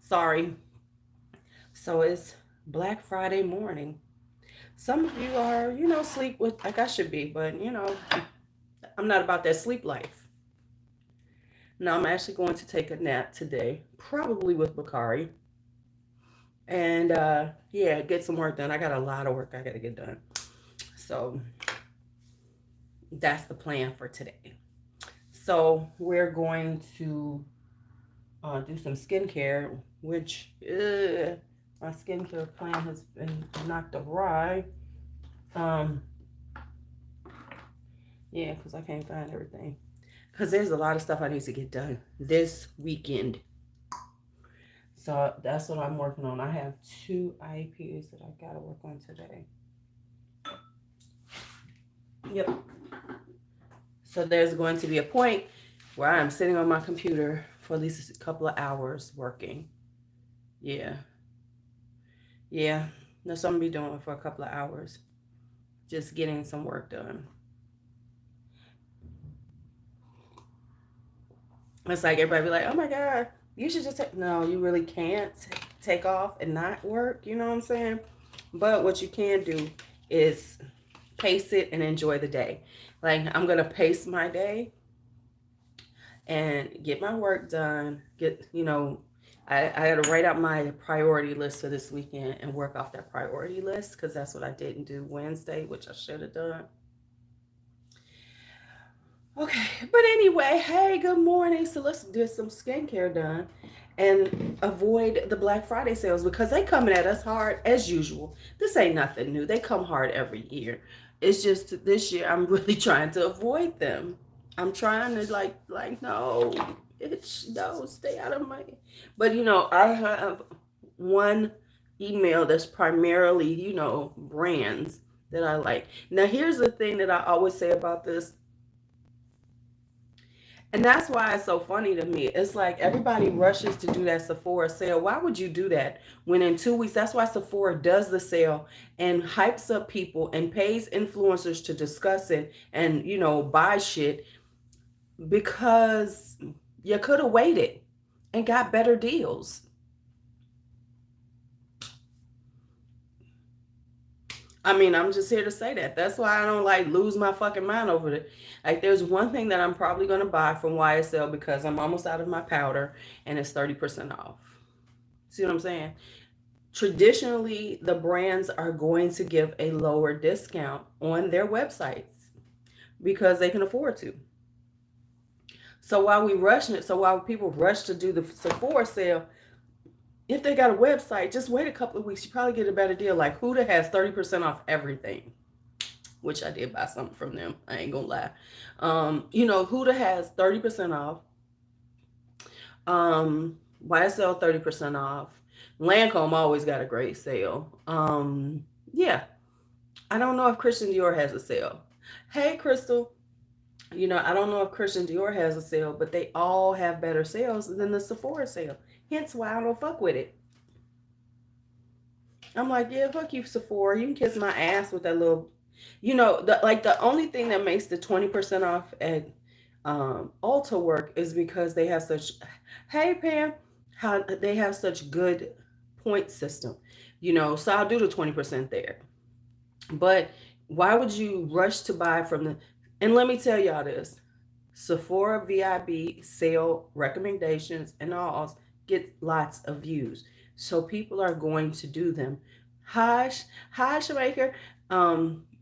Sorry. So it's Black Friday morning. Some of you are, sleep with like I should be, but I'm not about that sleep life. No, I'm actually going to take a nap today, probably with Bakari. And yeah, get some work done. I got a lot of work I gotta get done. So that's the plan for today. So we're going to do some skincare, which my skincare plan has been knocked awry. Um, yeah, because I can't find everything. Because there's a lot of stuff I need to get done this weekend. So that's what I'm working on. I have two IEPs that I gotta work on today. Yep. So there's going to be a point where I'm sitting on my computer for at least a couple of hours working. Yeah. Yeah. That's what I'm gonna be doing for a couple of hours. Just getting some work done. It's like everybody be like, oh my God, you should just take. No, you really can't take off and not work. You know what I'm saying? But what you can do is pace it and enjoy the day. Like, I'm going to pace my day and get my work done. I got to write out my priority list for this weekend and work off that priority list because that's what I didn't do Wednesday, which I should have done. Okay, but anyway, hey, good morning. So let's get some skincare done and avoid the Black Friday sales because they coming at us hard as usual. This ain't nothing new. They come hard every year. It's just this year I'm really trying to avoid them. I'm trying to no, it's no, stay out of my. But I have one email that's primarily brands that I like. Now here's the thing that I always say about this, and that's why it's so funny to me. It's like everybody rushes to do that Sephora sale. Why would you do that when in 2 weeks? That's why Sephora does the sale and hypes up people and pays influencers to discuss it and, buy shit because you could have waited and got better deals. I mean, I'm just here to say that. That's why I don't like lose my fucking mind over it. Like, there's one thing that I'm probably going to buy from YSL because I'm almost out of my powder and it's 30% off. See what I'm saying? Traditionally, the brands are going to give a lower discount on their websites because they can afford to. So while people rush to do the Sephora sale, if they got a website, just wait a couple of weeks. You probably get a better deal. Like Huda has 30% off everything, which I did buy something from them. I ain't gonna lie. Huda has 30% off. YSL 30% off. Lancome always got a great sale. Yeah. I don't know if Christian Dior has a sale. Hey, Crystal. I don't know if Christian Dior has a sale, but they all have better sales than the Sephora sale. Hence why I don't fuck with it. I'm like, yeah, fuck you, Sephora. You can kiss my ass with that little, the only thing that makes the 20% off at Ulta work is because they have such, hey Pam, how they have such good point system. So I'll do the 20% there. But why would you rush to buy from the, and let me tell y'all this, Sephora VIB sale recommendations and all get lots of views. So people are going to do them. Hi, Shemaker.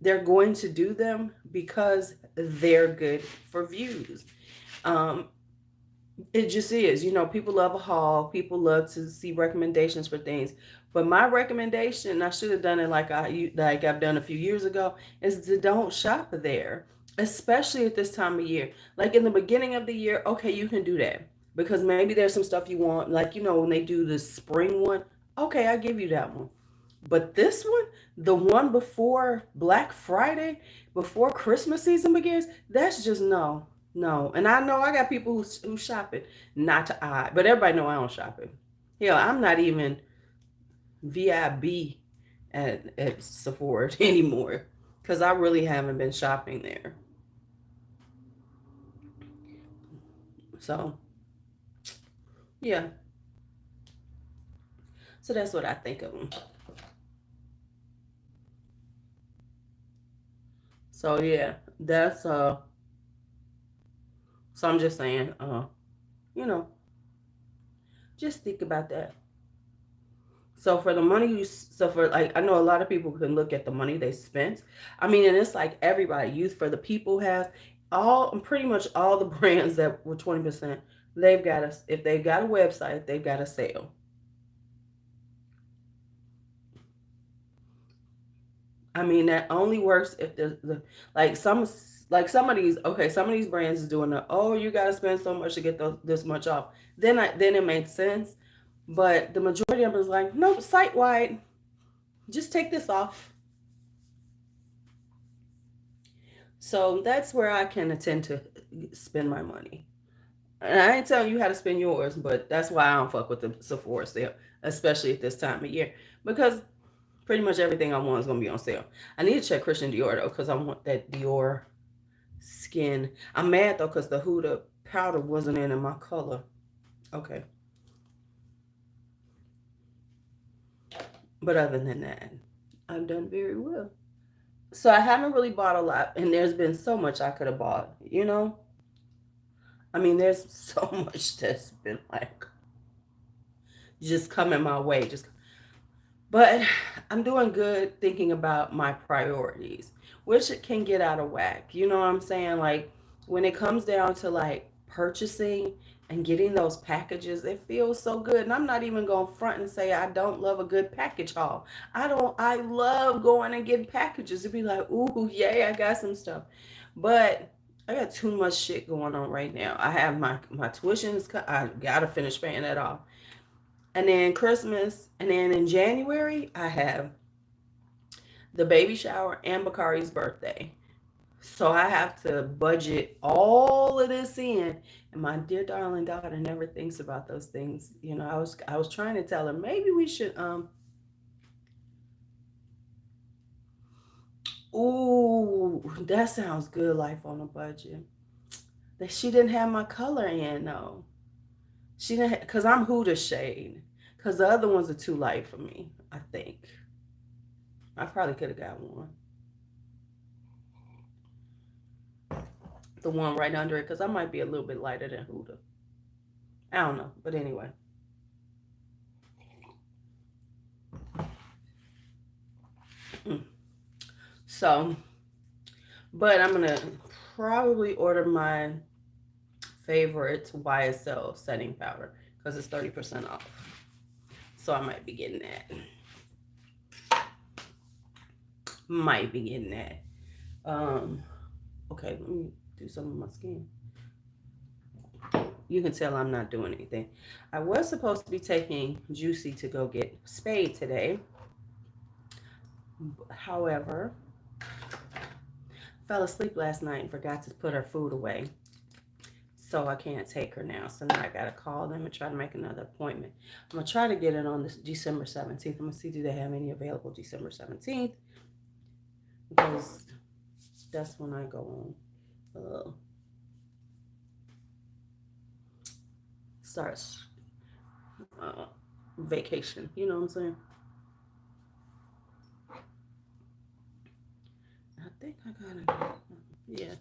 They're going to do them because they're good for views. Um, it just is. People love a haul. People love to see recommendations for things. But my recommendation, I should have done it like I've done a few years ago, is to don't shop there, especially at this time of year. Like in the beginning of the year, okay, you can do that because maybe there's some stuff you want. Like when they do the spring one, okay, I give you that one. But this one, the one before Black Friday, before Christmas season begins, that's just no, no. And I know I got people who shop it, not to I, but everybody know I don't shop it. Hell, I'm not even VIB at Sephora anymore because I really haven't been shopping there. So, yeah. So that's what I think of them. So yeah, that's so I'm just saying, you know, just think about that. So for the money so for like, I know a lot of people can look at the money they spent. I mean, and it's like everybody, youth for the people have pretty much all the brands that were 20%, they've got us, if they've got a website, they've got a sale. I mean, that only works if the like some of these, okay, some of these brands is doing the, oh, you got to spend so much to get this much off. Then it makes sense. But the majority of them is like, nope, site wide, just take this off. So that's where I can attend to spend my money. And I ain't telling you how to spend yours, but that's why I don't fuck with the Sephora sale, especially at this time of year, because pretty much everything I want is gonna be on sale. I need to check Christian Dior though, because I want that Dior skin. I'm mad though, because the Huda powder wasn't in my color. Okay, but other than that, I've done very well. So I haven't really bought a lot, and there's been so much I could have bought. I mean, there's so much that's been like just coming my way. But I'm doing good thinking about my priorities, which can get out of whack. You know what I'm saying? Like when it comes down to like purchasing and getting those packages, it feels so good. And I'm not even going to front and say I don't love a good package haul. I love going and getting packages to be like, ooh, yay, I got some stuff. But I got too much shit going on right now. I have my tuitions. I got to finish paying that off. And then Christmas, and then in January, I have the baby shower and Bakari's birthday. So I have to budget all of this in. And my dear darling daughter never thinks about those things. I was trying to tell her maybe we should ooh, that sounds good, life on a budget. That she didn't have my color in though. She didn't because I'm Huda shade. Because the other ones are too light for me, I think. I probably could have got one. The one right under it, because I might be a little bit lighter than Huda. I don't know, but anyway. So, but I'm gonna probably order my favorite YSL setting powder because it's 30% off. So I might be getting that. Might be getting that. Okay, let me do some of my skin. You can tell I'm not doing anything. I was supposed to be taking Josie to go get spayed today. However, fell asleep last night and forgot to put her food away. So I can't take her now. So now I got to call them and try to make another appointment. I'm going to try to get it on this December 17th. I'm going to see do they have any available December 17th. Because that's when I go on. Starts vacation. You know what I'm saying? I think I got it. Yeah.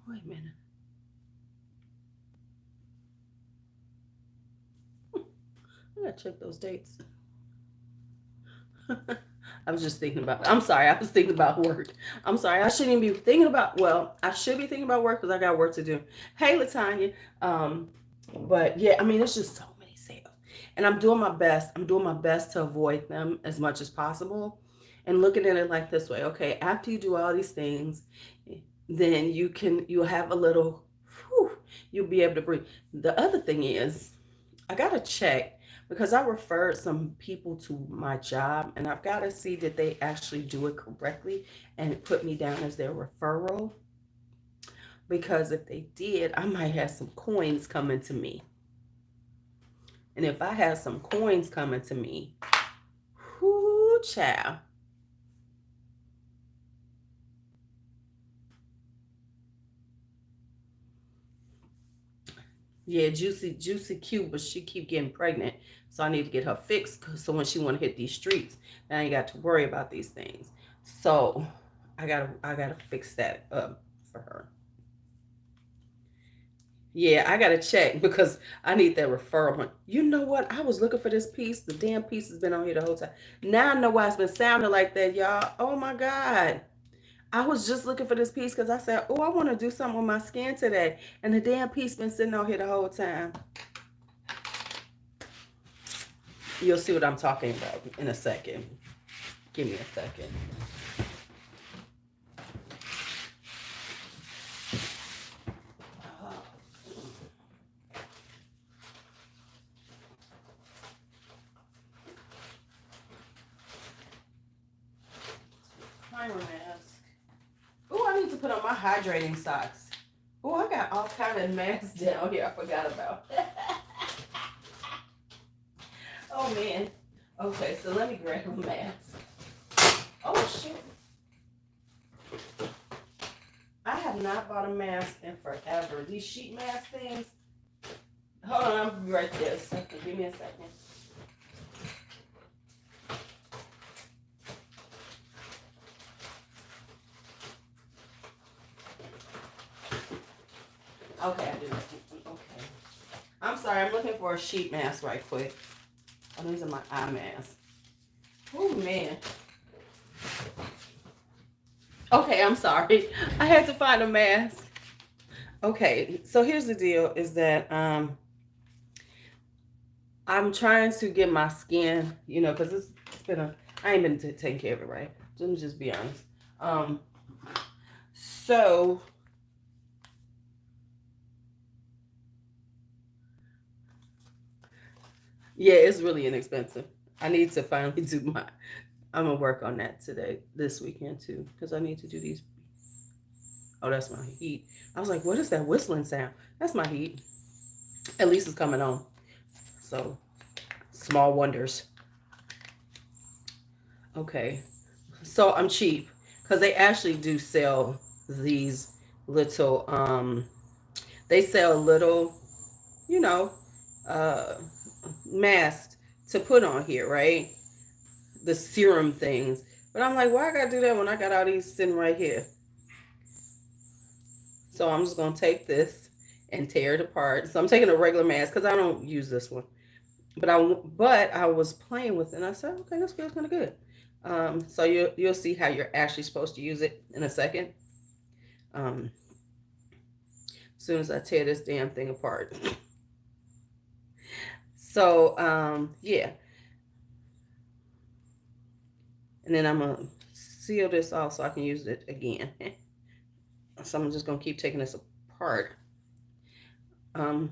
Wait a minute. I gotta check those dates. I was just thinking about. I'm sorry. I was thinking about work. I'm sorry. I shouldn't even be thinking about. Well, I should be thinking about work because I got work to do. Hey, Latanya. But yeah, I mean, it's just so many sales, and I'm doing my best. I'm doing my best to avoid them as much as possible, and looking at it like this way. Okay, after you do all these things, then you'll have a little. Whew, you'll be able to breathe. The other thing is, I gotta check because I referred some people to my job and I've got to see that they actually do it correctly and put me down as their referral. Because if they did, I might have some coins coming to me. And if I have some coins coming to me, whoo, child. Yeah, Juicy cute, but she keep getting pregnant. So I need to get her fixed so when she want to hit these streets, then I ain't got to worry about these things. So I gotta fix that up for her. Yeah, I gotta check because I need that referral one. You know what? I was looking for this piece. The damn piece has been on here the whole time. Now I know why it's been sounding like that, y'all. Oh my God. I was just looking for this piece because I said, oh, I want to do something with my skin today. And the damn piece been sitting on here the whole time. You'll see what I'm talking about in a second. Give me a second. Primer mask. Oh, I need to put on my hydrating socks. Oh, I got all kind of masks down here I forgot about. Oh, man. Okay, so let me grab a mask. Oh, shit. I have not bought a mask in forever. These sheet mask things. Hold on, I'll be right there. Second. Give me a second. Okay, I do. Okay. I'm sorry, I'm looking for a sheet mask right quick. Oh, these are my eye masks. Oh, man. Okay, I'm sorry. I had to find a mask. Okay, so here's the deal is that I'm trying to get my skin, because it's been I ain't been taking care of it right. Let me just be honest. So yeah, it's really inexpensive. I need to finally do my. I'm gonna work on that this weekend too, because I need to do these. Oh, that's my heat. I was like, what is that whistling sound? That's my heat. At least it's coming on. So small wonders. Okay, so I'm cheap because they actually do sell these little. They sell little, you know, uh, masks to put on here, right? The serum things. But I'm like, why I gotta do that when I got all these sitting right here? So I'm just gonna take this and tear it apart. So I'm taking a regular mask because I don't use this one. But I was playing with it and I said, okay, this feels kind of good. So you'll see how you're actually supposed to use it in a second. As soon as I tear this damn thing apart. So yeah, and then I'm gonna seal this off so I can use it again. So I'm just gonna keep taking this apart. Um,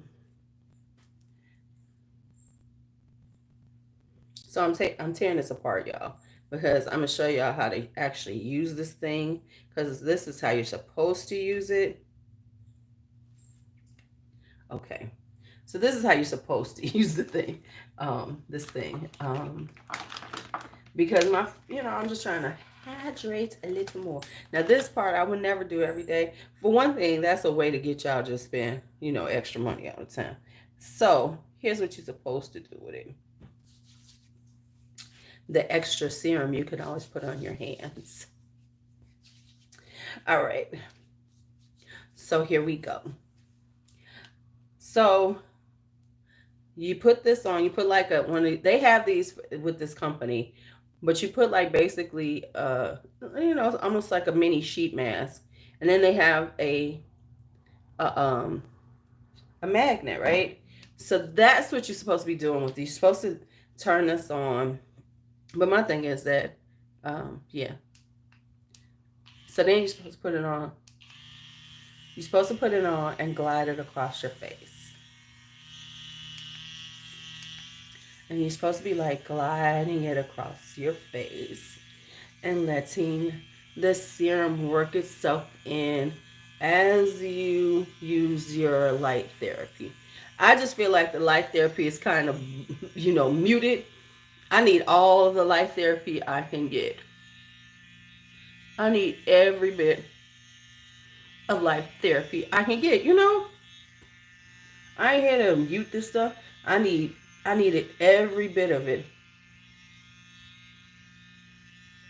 so I'm tearing this apart, y'all, because I'm gonna show y'all how to actually use this thing. Because this is how you're supposed to use it. Okay, so this is how you're supposed to use the thing. This thing. Because I'm just trying to hydrate a little more. Now this part I would never do every day. For one thing, that's a way to get y'all just spend, extra money all the time. So here's what you're supposed to do with it. The extra serum you can always put on your hands. All right. So here we go. So you put this on, you put like they have these with this company, but you put like basically almost like a mini sheet mask. And then they have a magnet, right? So that's what you're supposed to be doing with these. You're supposed to turn this on. But my thing is that yeah. So then you're supposed to put it on. You're supposed to put it on and glide it across your face. And you're supposed to be like gliding it across your face and letting the serum work itself in as you use your light therapy. I just feel like the light therapy is kind of, muted. I need all of the light therapy I can get. I need every bit of light therapy I can get, I ain't here to mute this stuff. I needed every bit of it.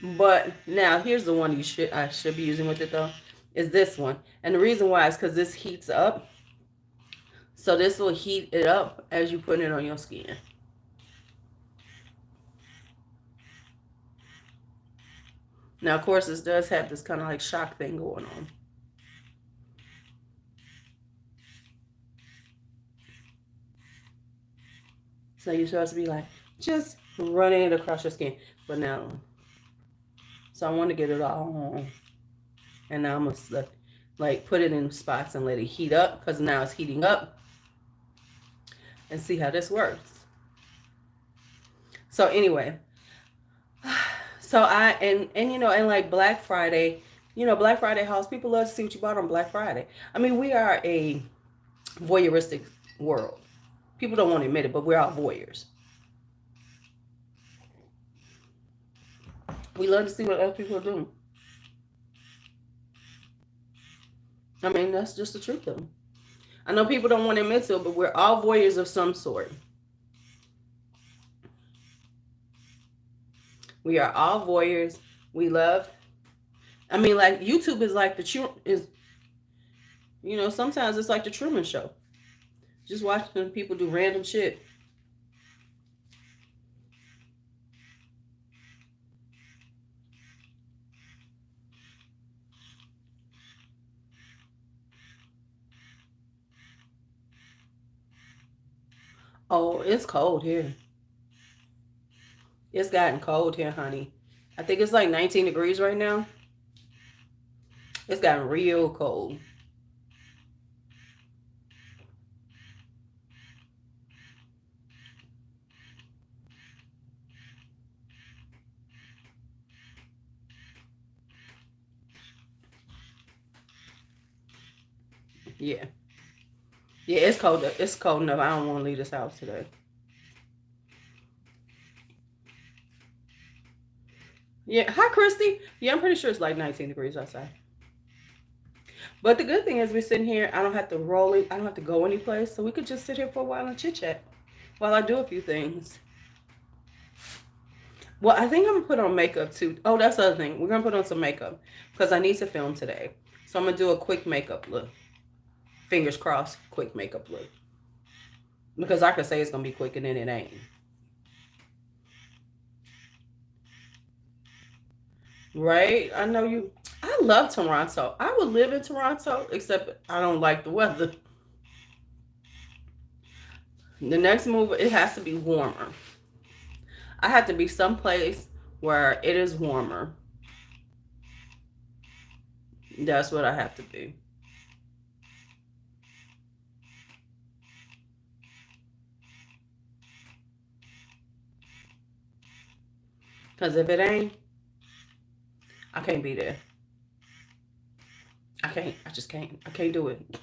But now here's the one I should be using with it though, is this one. And the reason why is because this heats up. So this will heat it up as you put it on your skin. Now, of course, this does have this kind of like shock thing going on. So you're supposed to be like, just running it across your skin. But now, so I want to get it all on. And now I'm going to like put it in spots and let it heat up, because now it's heating up. And see how this works. So anyway, so and like Black Friday, Black Friday hauls, people love to see what you bought on Black Friday. I mean, we are a voyeuristic world. People don't want to admit it, but we're all voyeurs. We love to see what other people are doing. I mean, that's just the truth of them. I know people don't want to admit to it, but we're all voyeurs of some sort. We are all voyeurs. We love. I mean, like YouTube is like sometimes it's like the Truman Show. Just watching people do random shit. Oh, it's cold here. It's gotten cold here, honey. I think it's like 19 degrees right now. It's gotten real cold. Yeah. Yeah, it's cold. It's cold enough. I don't want to leave this house today. Yeah. Hi, Christy. Yeah, I'm pretty sure it's like 19 degrees outside. But the good thing is we're sitting here. I don't have to roll it. I don't have to go anyplace. So we could just sit here for a while and chit chat while I do a few things. Well, I think I'm going to put on makeup too. Oh, that's the other thing. We're going to put on some makeup because I need to film today. So I'm going to do a quick makeup look. Fingers crossed, quick makeup look. Because I could say it's going to be quick and then it ain't. Right? I know you. I love Toronto. I would live in Toronto, except I don't like the weather. The next move, it has to be warmer. I have to be someplace where it is warmer. That's what I have to be. Because if it ain't, I can't be there. I can't. I just can't. I can't do it.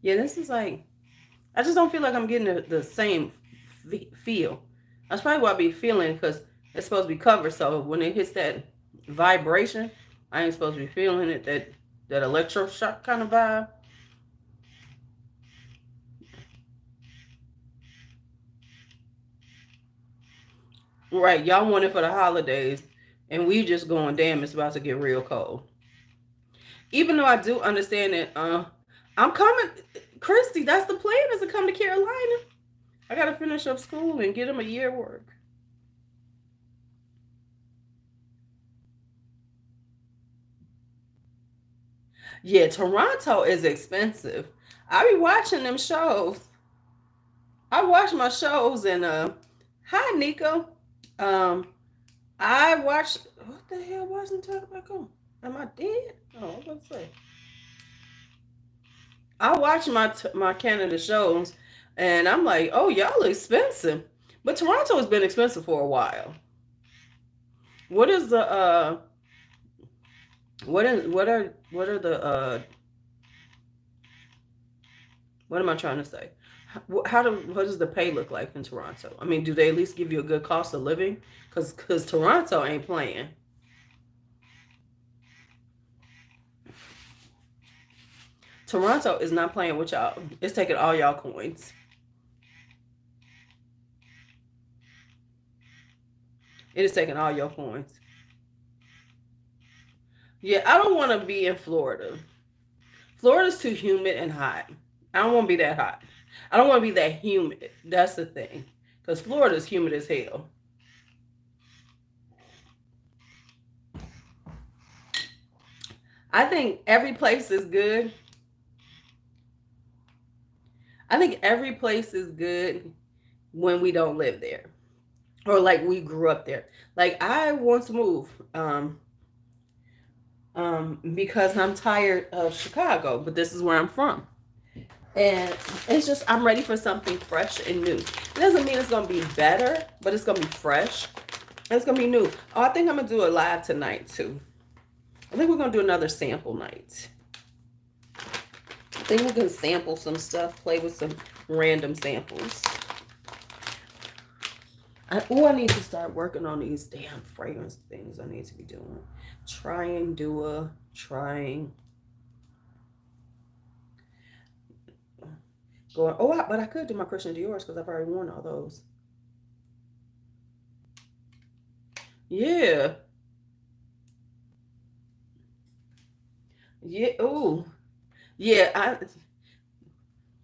Yeah, this is like, I just don't feel like I'm getting the same feel. That's probably what I be feeling, because it's supposed to be covered. So when it hits that vibration, I ain't supposed to be feeling it, that electroshock kind of vibe. Right, y'all want it for the holidays, and we just going, damn, it's about to get real cold. Even though I do understand that, I'm coming, Christy. That's the plan, is to come to Carolina. I gotta finish up school and get them a year work. Yeah, Toronto is expensive. I be watching them shows. I watch my shows and hi Nico. Um I watched, what the hell wasn't talking about going? Am I dead? Oh, I was about to say. I watch my Canada shows and I'm like, oh, y'all expensive. But Toronto has been expensive for a while. What is the what are the what am I trying to say? What does the pay look like in Toronto? I mean, do they at least give you a good cost of living? Because Toronto ain't playing. Toronto is not playing with y'all. It's taking all y'all coins. It is taking all your coins. Yeah, I don't want to be in Florida. Florida's too humid and hot. I don't want to be that hot. I don't want to be that humid. That's the thing. Because Florida's humid as hell. I think every place is good. I think every place is good when we don't live there. Or like we grew up there. Like I want to move. Because I'm tired of Chicago, but this is where I'm from. And it's just, I'm ready for something fresh and new. It doesn't mean it's going to be better, but it's going to be fresh. And it's going to be new. Oh, I think I'm going to do it live tonight, too. I think we're going to do another sample night. I think we can sample some stuff, play with some random samples. I need to start working on these damn fragrance things I need to be doing. Trying. Going, but I could do my Christian Dior's because I've already worn all those. Yeah. Yeah. Ooh. Yeah.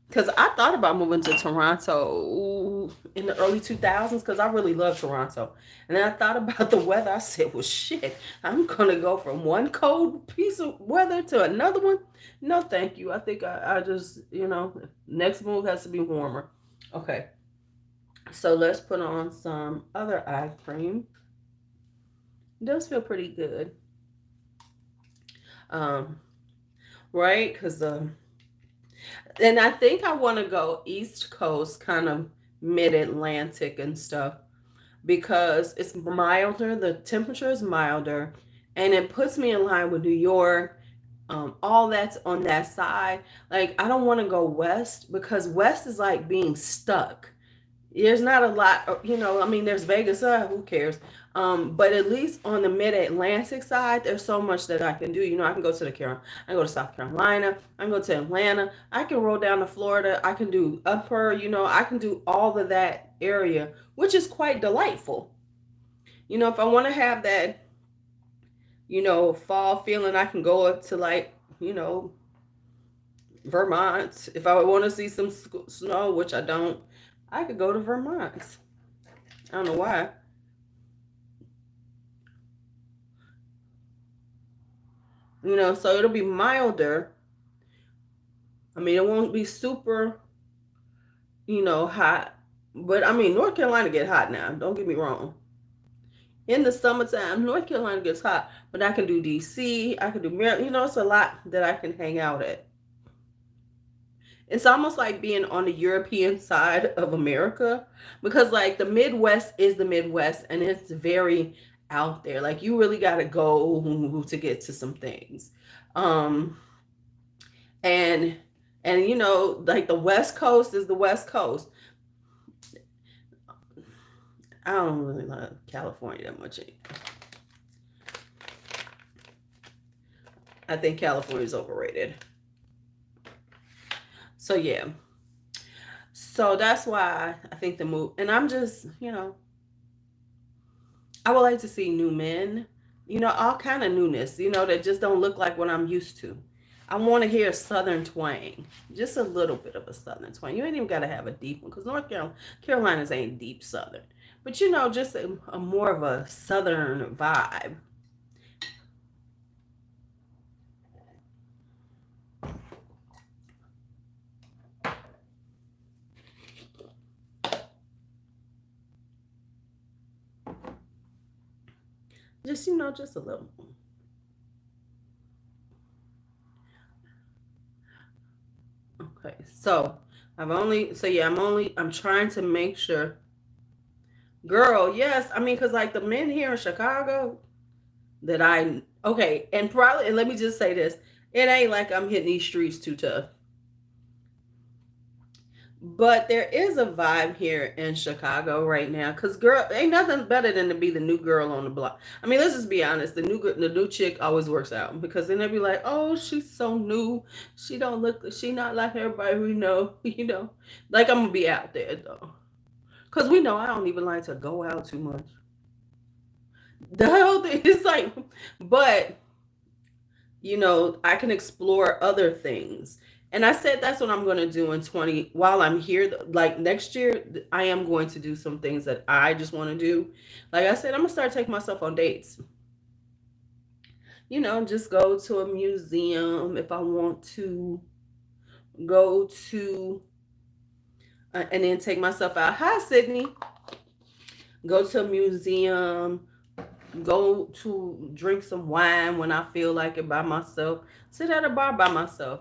Because I thought about moving to Toronto in the early 2000s because I really love Toronto. And then I thought about the weather. I said, well, shit, I'm going to go from one cold piece of weather to another one. No, thank you. I think I just, next move has to be warmer. Okay. So let's put on some other eye cream. It does feel pretty good. Right? Because and I think I want to go East Coast, kind of mid-Atlantic and stuff, because it's milder. The temperature is milder, and it puts me in line with New York. All that's on that side. Like, I don't want to go west because west is like being stuck. There's not a lot, there's Vegas, who cares? But at least on the mid-Atlantic side, there's so much that I can do. I can go to I can go to South Carolina, I can go to Atlanta, I can roll down to Florida, I can do upper, I can do all of that area, which is quite delightful. If I want to have that, fall feeling, I can go up to like, Vermont. If I want to see some snow, which I don't, I could go to Vermont. I don't know why. So it'll be milder. I mean, it won't be super, hot. But I mean, North Carolina get hot now. Don't get me wrong. In the summertime, North Carolina gets hot. But I can do DC. I can do Maryland. It's a lot that I can hang out at. It's almost like being on the European side of America, because like the Midwest is the Midwest and it's very out there. Like you really got to go to get to some things. And like the West Coast is the West Coast. I don't really love California that much. I think California is overrated. So yeah. So that's why I think the move, and I'm just, I would like to see new men, all kind of newness, that just don't look like what I'm used to. I want to hear a Southern twang, just a little bit of a Southern twang. You ain't even got to have a deep one because North Carolina's ain't deep Southern, but just a more of a Southern vibe. Just, just a little. Okay, so I'm trying to make sure. Girl, yes. I mean, because like the men here in Chicago okay, and let me just say this. It ain't like I'm hitting these streets too tough. But there is a vibe here in Chicago right now, cause girl, ain't nothing better than to be the new girl on the block. I mean, let's just be honest. The new chick always works out because then they be like, "Oh, she's so new. She don't look. She not like everybody we know." You know, like I'm gonna be out there though, cause we know I don't even like to go out too much. The whole thing is like, but I can explore other things. And I said that's what I'm going to do in 20 while I'm here. Like next year, I am going to do some things that I just want to do. Like I said, I'm going to start taking myself on dates. Just go to a museum if I want to, go to, and then take myself out. Hi, Sydney. Go to a museum, go to drink some wine when I feel like it by myself, sit at a bar by myself.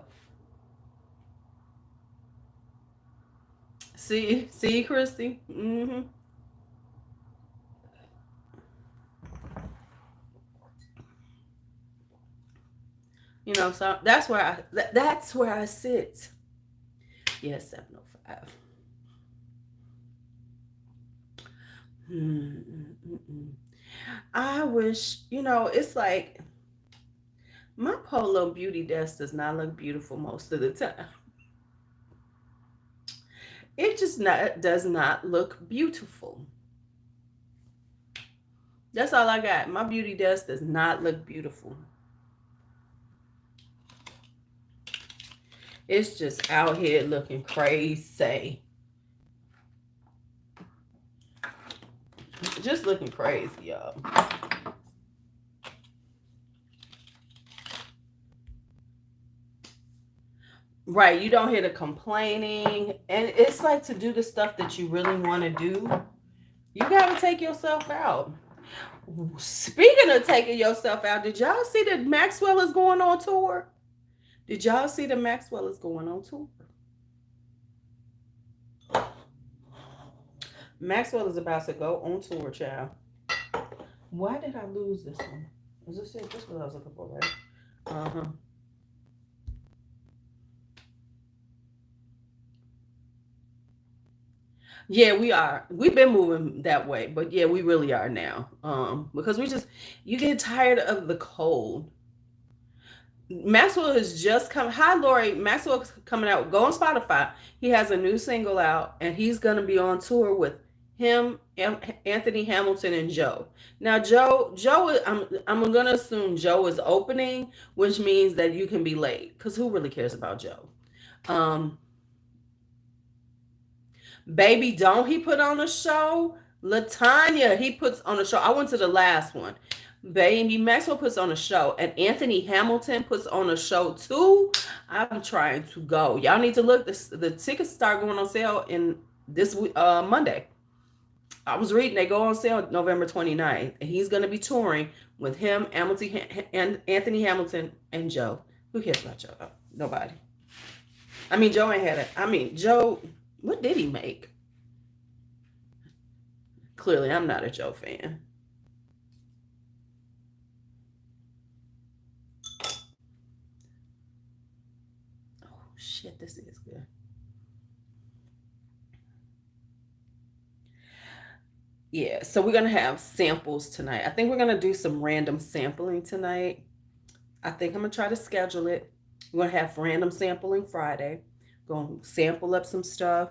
See, Christy. So that's where I sit. Yes, 7:05. I wish, it's like my polo beauty desk does not look beautiful most of the time. It just not does not look beautiful. That's all I got. My beauty desk does not look beautiful. It's just out here looking crazy. Just looking crazy, y'all. Right, you don't hear the complaining. And it's like to do the stuff that you really want to do, you got to take yourself out. Speaking of taking yourself out, did y'all see that Maxwell is going on tour? Did y'all see that Maxwell is going on tour? Maxwell is about to go on tour, child. Why did I lose this one? Was this it? This is what I was looking for, right? Uh-huh. Yeah, we are. We've been moving that way, but yeah, we really are now. Because you get tired of the cold. Maxwell has just come. Hi, Lori. Maxwell's coming out. Go on Spotify. He has a new single out, and he's gonna be on tour with him, Anthony Hamilton, and Joe. Now, Joe, I'm gonna assume Joe is opening, which means that you can be late. Cause who really cares about Joe? Um, Baby, don't he put on a show? Latanya, he puts on a show. I went to the last one. Baby Maxwell puts on a show, and Anthony Hamilton puts on a show too. I'm trying to go. Y'all need to look. The tickets start going on sale in this Monday. I was reading they go on sale November 29th, and he's going to be touring with him, Anthony Hamilton, and Joe. Who cares about Joe? Nobody. I mean, Joe ain't had it. I mean, Joe, what did he make? Clearly, I'm not a Joe fan. Oh, shit, this is good. Yeah, so we're going to have samples tonight. I think we're going to do some random sampling tonight. I think I'm going to try to schedule it. We're going to have random sampling Friday. Going to sample up some stuff,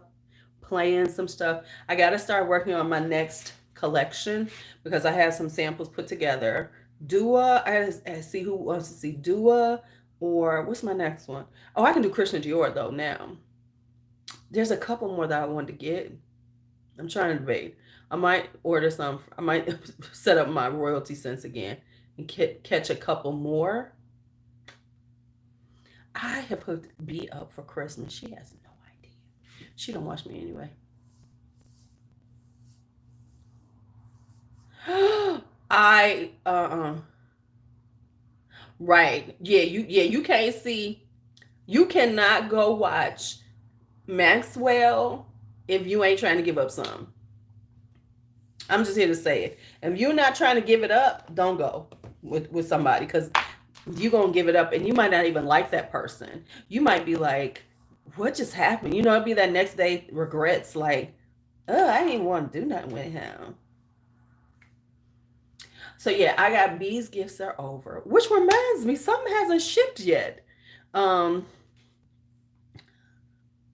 playing some stuff. I got to start working on my next collection because I have some samples put together. Dua, I see who wants to see Dua, or what's my next one? Oh, I can do Krishna Dior though now. There's a couple more that I want to get. I'm trying to debate. I might order some. I might set up my royalty sense again and catch a couple more. I have hooked B up for Christmas. She has no idea. She don't watch me anyway. I right. You can't see. You cannot go watch Maxwell if you ain't trying to give up some. I'm just here to say it. If you're not trying to give it up, don't go with somebody because you're going to give it up and you might not even like that person. You might be like, what just happened? You know, it'd be that next day regrets, like, oh, I didn't want to do nothing with him. So yeah, I got B's gifts are over, which reminds me, something hasn't shipped yet. Um,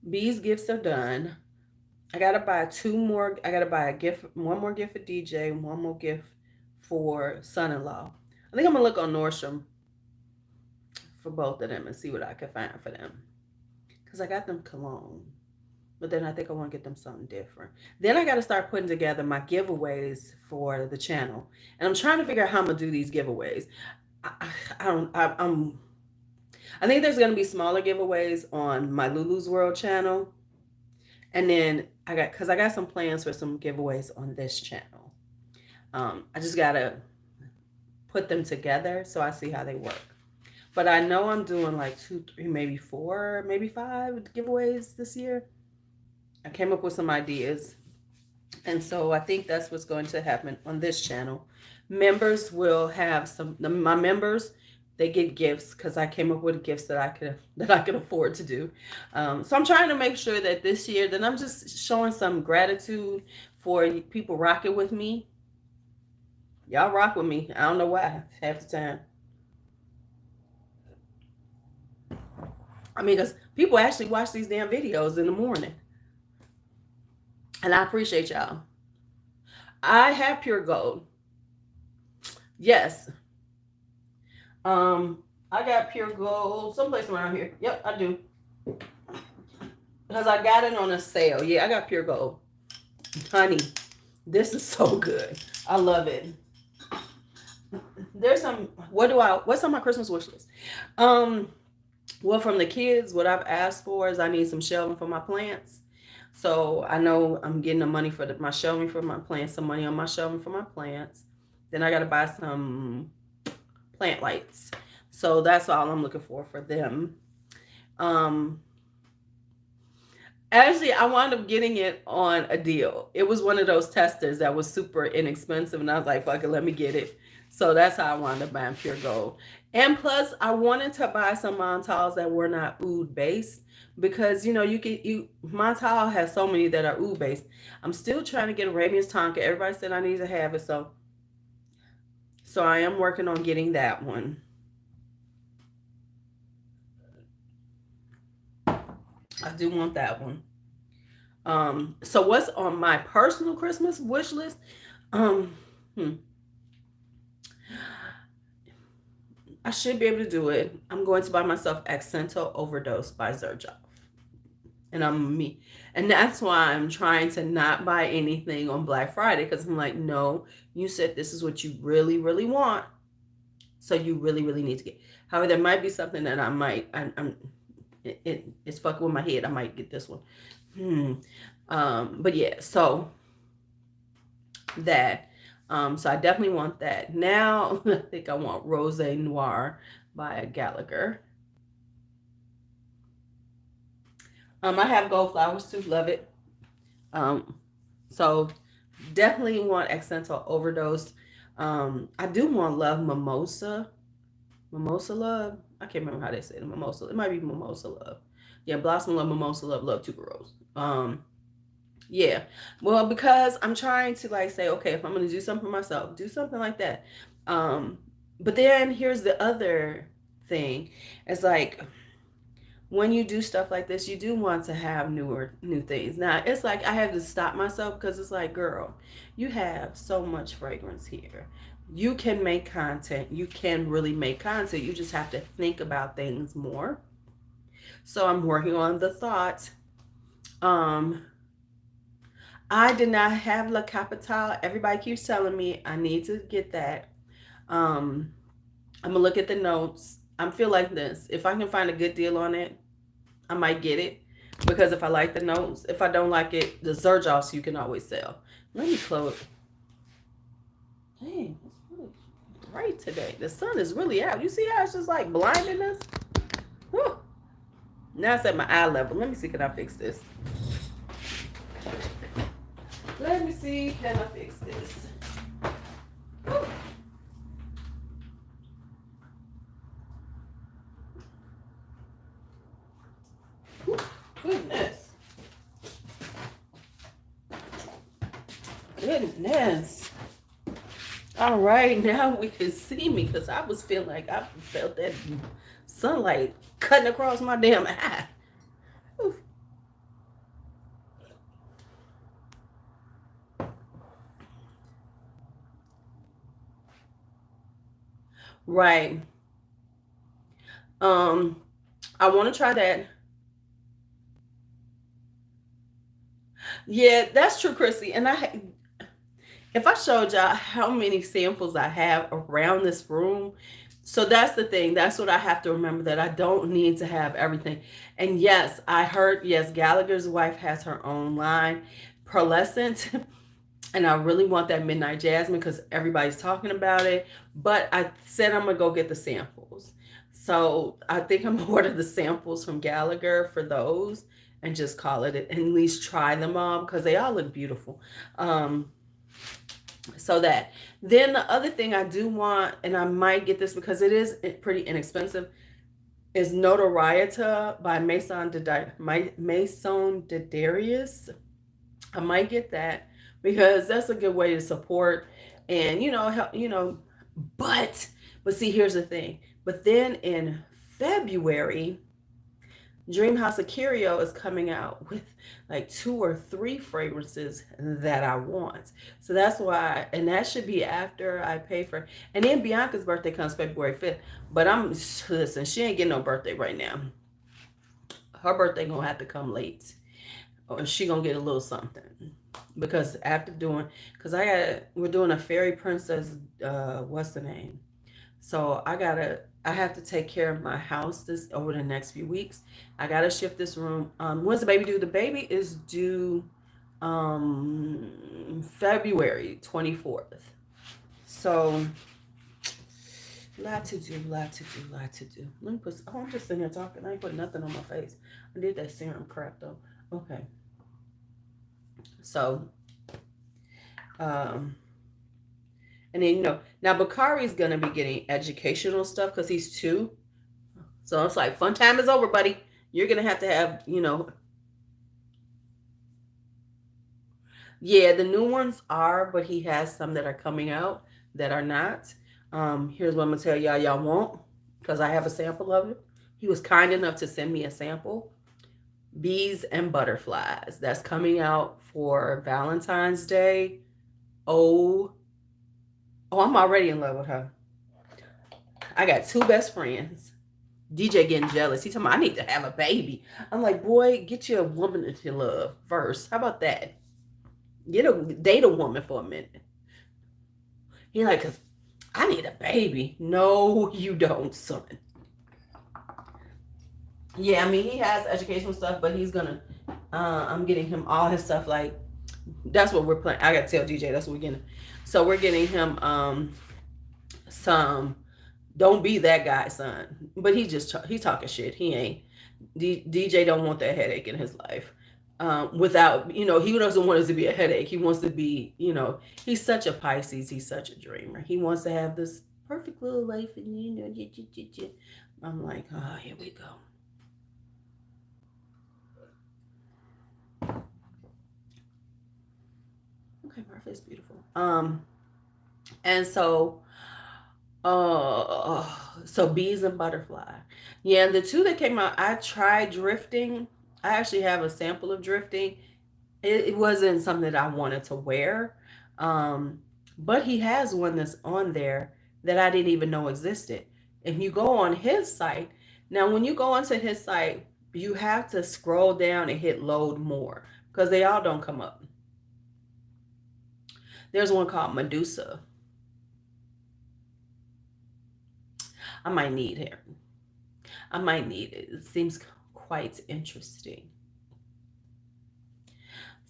B's gifts are done. I gotta buy two more. I gotta buy a gift, one more gift for DJ, one more gift for son-in-law. I think I'm gonna look on Nordstrom for both of them and see what I can find for them. Cause I got them cologne, but then I think I want to get them something different. Then I got to start putting together my giveaways for the channel, and I'm trying to figure out how I'm gonna do these giveaways. I don't. I think there's gonna be smaller giveaways on my Lulu's World channel, and then I got some plans for some giveaways on this channel. I just gotta put them together so I see how they work. But I know I'm doing like 2, 3, maybe 4, maybe 5 giveaways this year. I came up with some ideas. And so I think that's what's going to happen on this channel. Members will have my members, they get gifts because I came up with gifts that I could afford to do. So I'm trying to make sure that this year that I'm just showing some gratitude for people rocking with me. Y'all rock with me. I don't know why half the time. I mean, because people actually watch these damn videos in the morning. And I appreciate y'all. I have pure gold. Yes. I got pure gold someplace around here. Yep, I do. Because I got it on a sale. Yeah, I got pure gold. Honey, this is so good. I love it. There's some, what's on my Christmas wish list? Well, from the kids, what I've asked for is I need some shelving for my plants. So I know I'm getting the money for my shelving for my plants, some money on my shelving for my plants. Then I got to buy some plant lights. So that's all I'm looking for them. Actually, I wound up getting it on a deal. It was one of those testers that was super inexpensive, and I was like, fuck it, let me get it. So that's how I wound up buying pure gold. And plus, I wanted to buy some Montals that were not oud based because, you know, Montal has so many that are oud based. I'm still trying to get Arabian's Tonka. Everybody said I need to have it, so I am working on getting that one. I do want that one. So what's on my personal Christmas wish list? I should be able to do it. I'm going to buy myself Accental Overdose by Xerjoff. And I'm me. And that's why I'm trying to not buy anything on Black Friday, because I'm like, no, you said this is what you really, really want. So you really, really need to get. However, there might be something that I might, it's fucking with my head. I might get this one. But yeah, so that. So I definitely want that. Now, I think I want Rose Noir by Gallagher. I have gold flowers too. Love it. So definitely want Accental Overdose. I do want Love Mimosa. Mimosa Love. I can't remember how they say it. Mimosa. It might be Mimosa Love. Yeah, Blossom Love, Mimosa Love, Love Tuberose. Yeah. Well, because I'm trying to like say, okay, if I'm going to do something for myself, do something like that. But then here's the other thing. It's like when you do stuff like this, you do want to have new things. Now, it's like I have to stop myself because it's like, girl, you have so much fragrance here. You can make content. You can really make content. You just have to think about things more. So I'm working on the thought. I did not have La Capitale. Everybody keeps telling me I need to get that. I'm gonna look at the notes. I feel like this. If I can find a good deal on it, I might get it. Because if I like the notes, if I don't like it, the Xerjoffs you can always sell. Let me close. Dang, it's really bright today. The sun is really out. You see how it's just like blinding us? Whew. Now it's at my eye level. Let me see, can I fix this? Let me see, can I fix this? Whew. Whew. Goodness. Goodness. All right, now we can see me because I was feeling like I felt that sunlight cutting across my damn eye. Oof. Right. Um, I want to try that. Yeah, that's true, Chrissy. And if I showed y'all how many samples I have around this room, so that's the thing. That's what I have to remember, that I don't need to have everything. And yes, I heard, yes, Gallagher's wife has her own line, Pearlescent. And I really want that Midnight Jasmine because everybody's talking about it. But I said I'm going to go get the samples. So I think I'm going to order the samples from Gallagher for those and just call it, and at least try them all because they all look beautiful. So that. Then the other thing I do want, and I might get this because it is pretty inexpensive, is Notorieta by Maison de Darius. I might get that because that's a good way to support and help, but see, here's the thing. But then in February, Dream House of Curio is coming out with like 2 or 3 fragrances that I want. So that's why, and that should be after I pay for. And then Bianca's birthday comes February 5th. But listen, she ain't getting no birthday right now. Her birthday gonna have to come late, or she gonna get a little something. Because after doing, because we're doing a fairy princess, what's the name? So I have to take care of my house this over the next few weeks. I gotta shift this room. When's the baby due? The baby is due February 24th. So lot to do. Let me put, oh, I'm just sitting here talking. I ain't put nothing on my face. I did that serum crap though. Okay. So and then, now Bakari's going to be getting educational stuff because he's 2. So it's like, fun time is over, buddy. You're going to have, yeah, the new ones are, but he has some that are coming out that are not. Here's what I'm going to tell y'all won't, because I have a sample of it. He was kind enough to send me a sample. Bees and Butterflies. That's coming out for Valentine's Day. Oh, I'm already in love with her. I got 2 best friends. DJ getting jealous. He told me I need to have a baby. I'm like, boy, get you a woman that you love first. How about that? Date a woman for a minute. He like, cause I need a baby. No, you don't, son. Yeah, I mean, he has educational stuff, but he's gonna. I'm getting him all his stuff. Like, that's what we're playing. I gotta tell DJ that's what we're getting. So we're getting him some. Don't be that guy, son. But he talking shit. He ain't. DJ don't want that headache in his life. Without, he doesn't want it to be a headache. He wants to be, he's such a Pisces. He's such a dreamer. He wants to have this perfect little life, and I'm like, oh, here we go. Okay, Martha is beautiful. And so, so Bees and Butterfly. Yeah, the 2 that came out, I tried Drifting. I actually have a sample of Drifting. It wasn't something that I wanted to wear. But he has one that's on there that I didn't even know existed. If you go on his site, now when you go onto his site, you have to scroll down and hit load more because they all don't come up. There's one called Medusa. I might need it. I might need it. It seems quite interesting.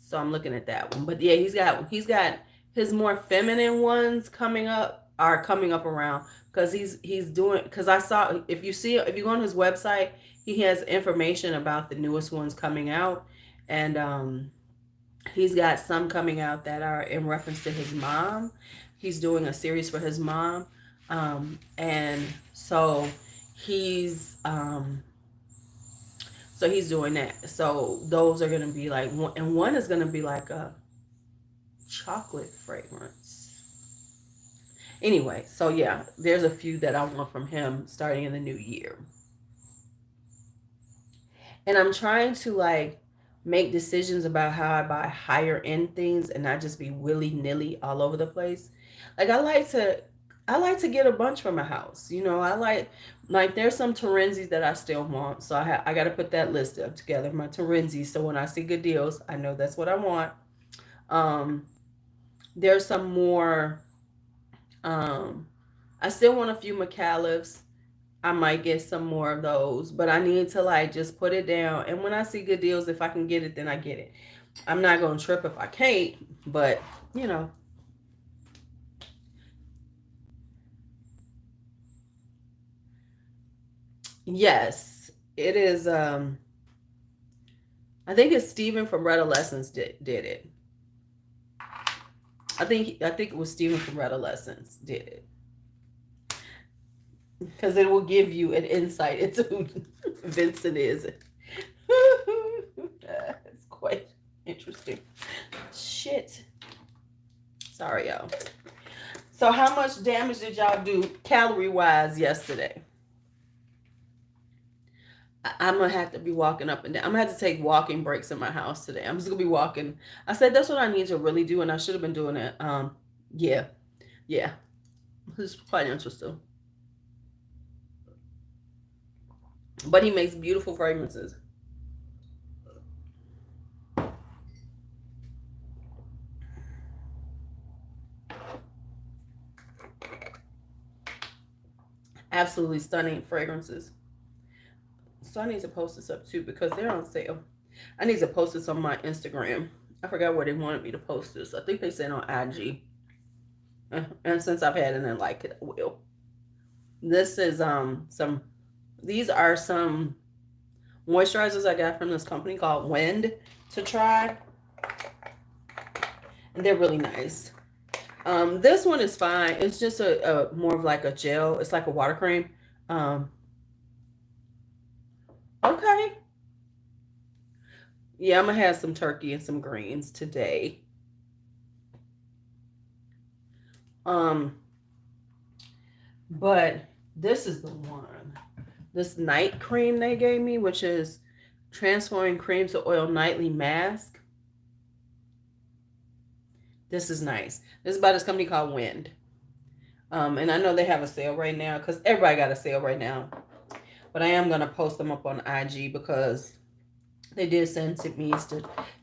So I'm looking at that one. But yeah, he's got his more feminine ones coming up around because he's doing, because I saw, if you go on his website, he has information about the newest ones coming out, and he's got some coming out that are in reference to his mom. He's doing a series for his mom. And so he's So he's doing that. So those are gonna be like one, and one is gonna be like a chocolate fragrance. Anyway, so yeah, there's a few that I want from him starting in the new year. And I'm trying to like make decisions about how I buy higher end things and not just be willy nilly all over the place. Like I like to get a bunch from a house. You know, I like there's some Terenzis that I still want. So I got to put that list up together, my Terenzis. So when I see good deals, I know that's what I want. Um, there's some more. Um, I still want a few McAuliffes. I might get some more of those, but I need to like just put it down. And when I see good deals, if I can get it, then I get it. I'm not gonna trip if I can't, but you know, yes, it is. I think it's Steven from Red Lessons did it. I think it was Steven from Red Lessons did it because it will give you an insight into who Vincent is. It's quite interesting. Shit. Sorry, y'all. So, how much damage did y'all do calorie wise yesterday? I'm gonna have to be walking up and down. I'm gonna have to take walking breaks in my house today. I'm just gonna be walking. I said that's what I need to really do, and I should have been doing it. Yeah, yeah. This is quite interesting. But he makes beautiful fragrances. Absolutely stunning fragrances. So I need to post this up too because they're on sale. I need to post this on my Instagram. I forgot where they wanted me to post this. I think they said on IG. And since I've had it and like it, I will. This is some. These are some moisturizers I got from this company called Wind to try, and they're really nice. This one is fine. It's just a more of like a gel. It's like a water cream. Um, okay. Yeah, I'm gonna have some turkey and some greens today. Um, but this is the one. This night cream they gave me, which is transforming cream to oil nightly mask. This is nice. This is by this company called Wind. And I know they have a sale right now because everybody got a sale right now. But I am gonna post them up on IG because they did send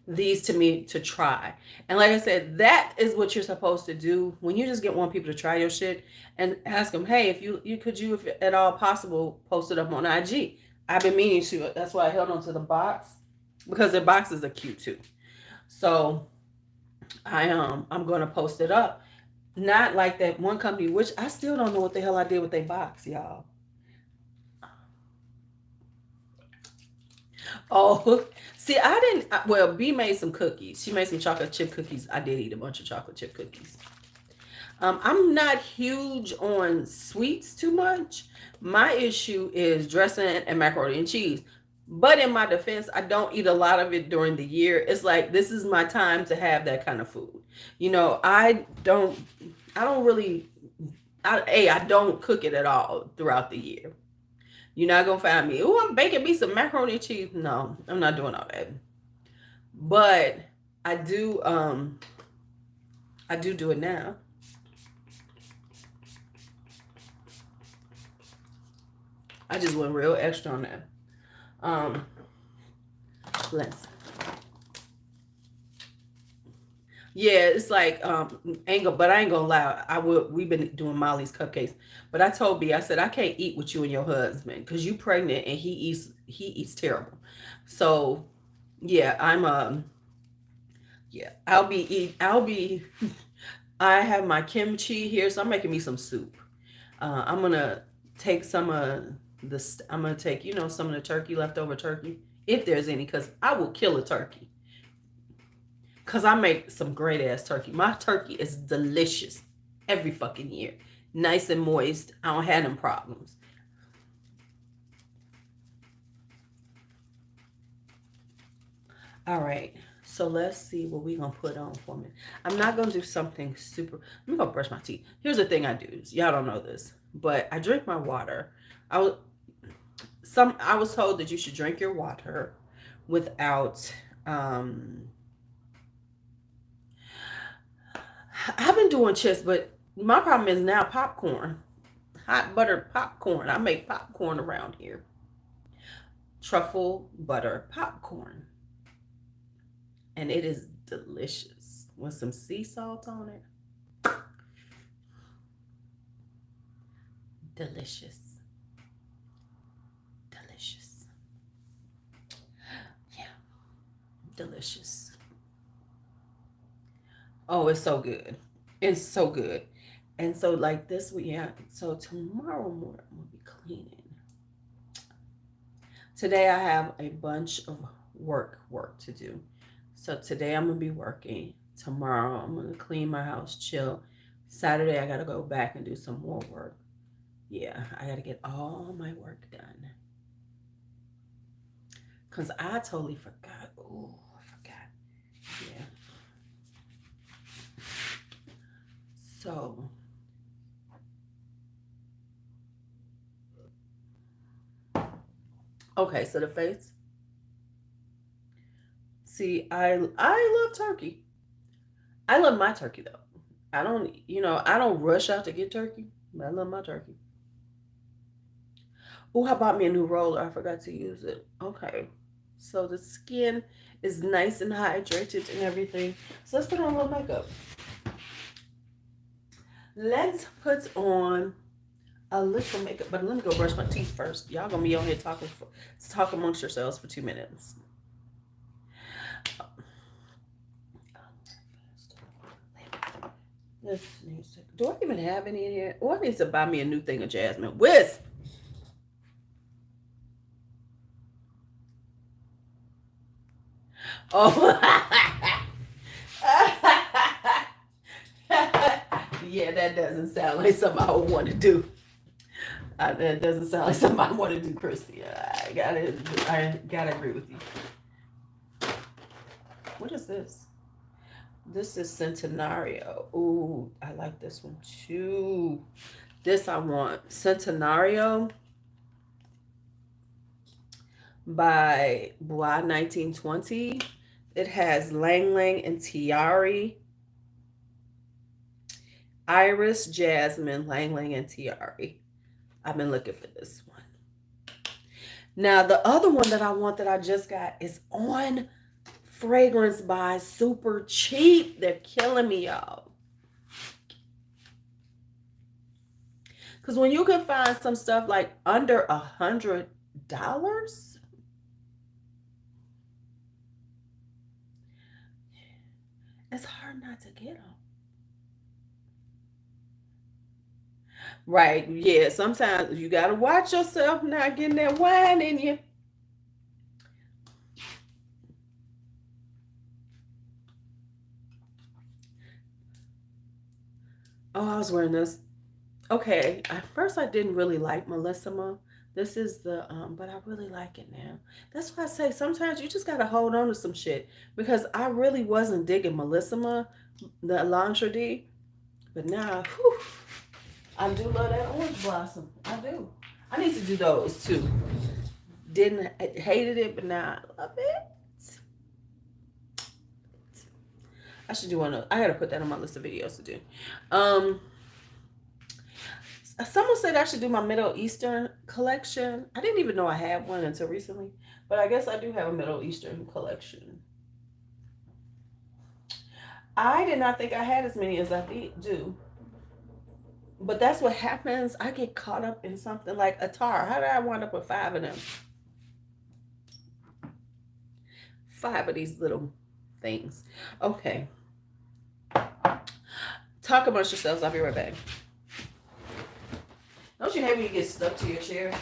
these to me to try. And like I said, that is what you're supposed to do when you just get one people to try your shit and ask them, hey, if you could you if at all possible post it up on IG. I've been meaning to. That's why I held on to the box because their boxes are cute too. So I'm gonna post it up. Not like that one company, which I still don't know what the hell I did with their box, y'all. Oh, see, I didn't. Well, B made some cookies. She made some chocolate chip cookies. I did eat a bunch of chocolate chip cookies. I'm not huge on sweets too much. My issue is dressing and macaroni and cheese. But in my defense, I don't eat a lot of it during the year. It's like this is my time to have that kind of food. You know, I don't really. I don't cook it at all throughout the year. You're not gonna find me. Oh, I'm baking me some macaroni and cheese. No, I'm not doing all that. But I do. I do it now. I just went real extra on that. Um, let's. Yeah, it's like but I ain't gonna lie. We've been doing Molly's cupcakes, but I told B, I said I can't eat with you and your husband because you pregnant and he eats terrible. So yeah, I'll be I have my kimchi here, so I'm making me some soup. I'm gonna take some of this. I'm gonna take some of the turkey, leftover turkey, if there's any, because I will kill a turkey. Cause I make some great ass turkey. My turkey is delicious every fucking year, nice and moist. I don't have them problems. All right. So let's see what we're gonna put on for me. I'm not gonna do something super. I'm gonna brush my teeth. Here's the thing I do. Y'all don't know this, but I drink my water. I was I was told that you should drink your water without um I've been doing chips, but my problem is now popcorn. Hot buttered popcorn. I make popcorn around here. Truffle butter popcorn. And it is delicious with some sea salt on it. Delicious. Delicious. Yeah, delicious. Oh, it's so good. It's so good. And so like this week, yeah. So tomorrow morning I'm gonna be cleaning. Today I have a bunch of work to do. So today I'm gonna be working. Tomorrow I'm gonna clean my house, chill. Saturday I gotta go back and do some more work. Yeah, I gotta get all my work done. Cause I totally forgot. Oh, I forgot. Yeah. So okay, so the face. See, I love turkey. I love my turkey though. I don't rush out to get turkey, but I love my turkey. Oh, I bought me a new roller. I forgot to use it. Okay. So the skin is nice and hydrated and everything. So let's put on a little makeup. Let's put on a little makeup, but let me go brush my teeth first. Y'all gonna be on here talk amongst yourselves for 2 minutes. Do I even have any in here? Oh, I need to buy me a new thing of jasmine whisk. Oh, yeah, that doesn't sound like something I would want to do. That doesn't sound like something I want to do, Christy. I gotta agree with you. What is this? This is Centenario. Ooh, I like this one too. This I want. Centenario by Bois 1920. It has Lang Lang and Tiari. Iris, Jasmine, Lang Lang, and Tiari. I've been looking for this one. Now, the other one that I want that I just got is on Fragrance by Super Cheap. They're killing me, y'all. Because when you can find some stuff like under $100, it's hard not to get them. Right. Yeah. Sometimes you got to watch yourself not getting that wine in you. Oh, I was wearing this. Okay. At first, I didn't really like Melissima. This is but I really like it now. That's why I say sometimes you just got to hold on to some shit because I really wasn't digging Melissima, the Lingerie, but now, whew, I do love that orange blossom. I do. I need to do those too. Didn't hated it, but now I love it. I should do one. I gotta put that on my list of videos to do. Um, Someone said I should do my Middle Eastern collection. I didn't even know I had one until recently, but I guess I do have a Middle Eastern collection. I did not think I had as many as I do. But that's what happens. I get caught up in something like a tar. How did I wind up with 5 of them? 5 of these little things. Okay. Talk amongst yourselves. I'll be right back. Don't you hate when you get stuck to your chair?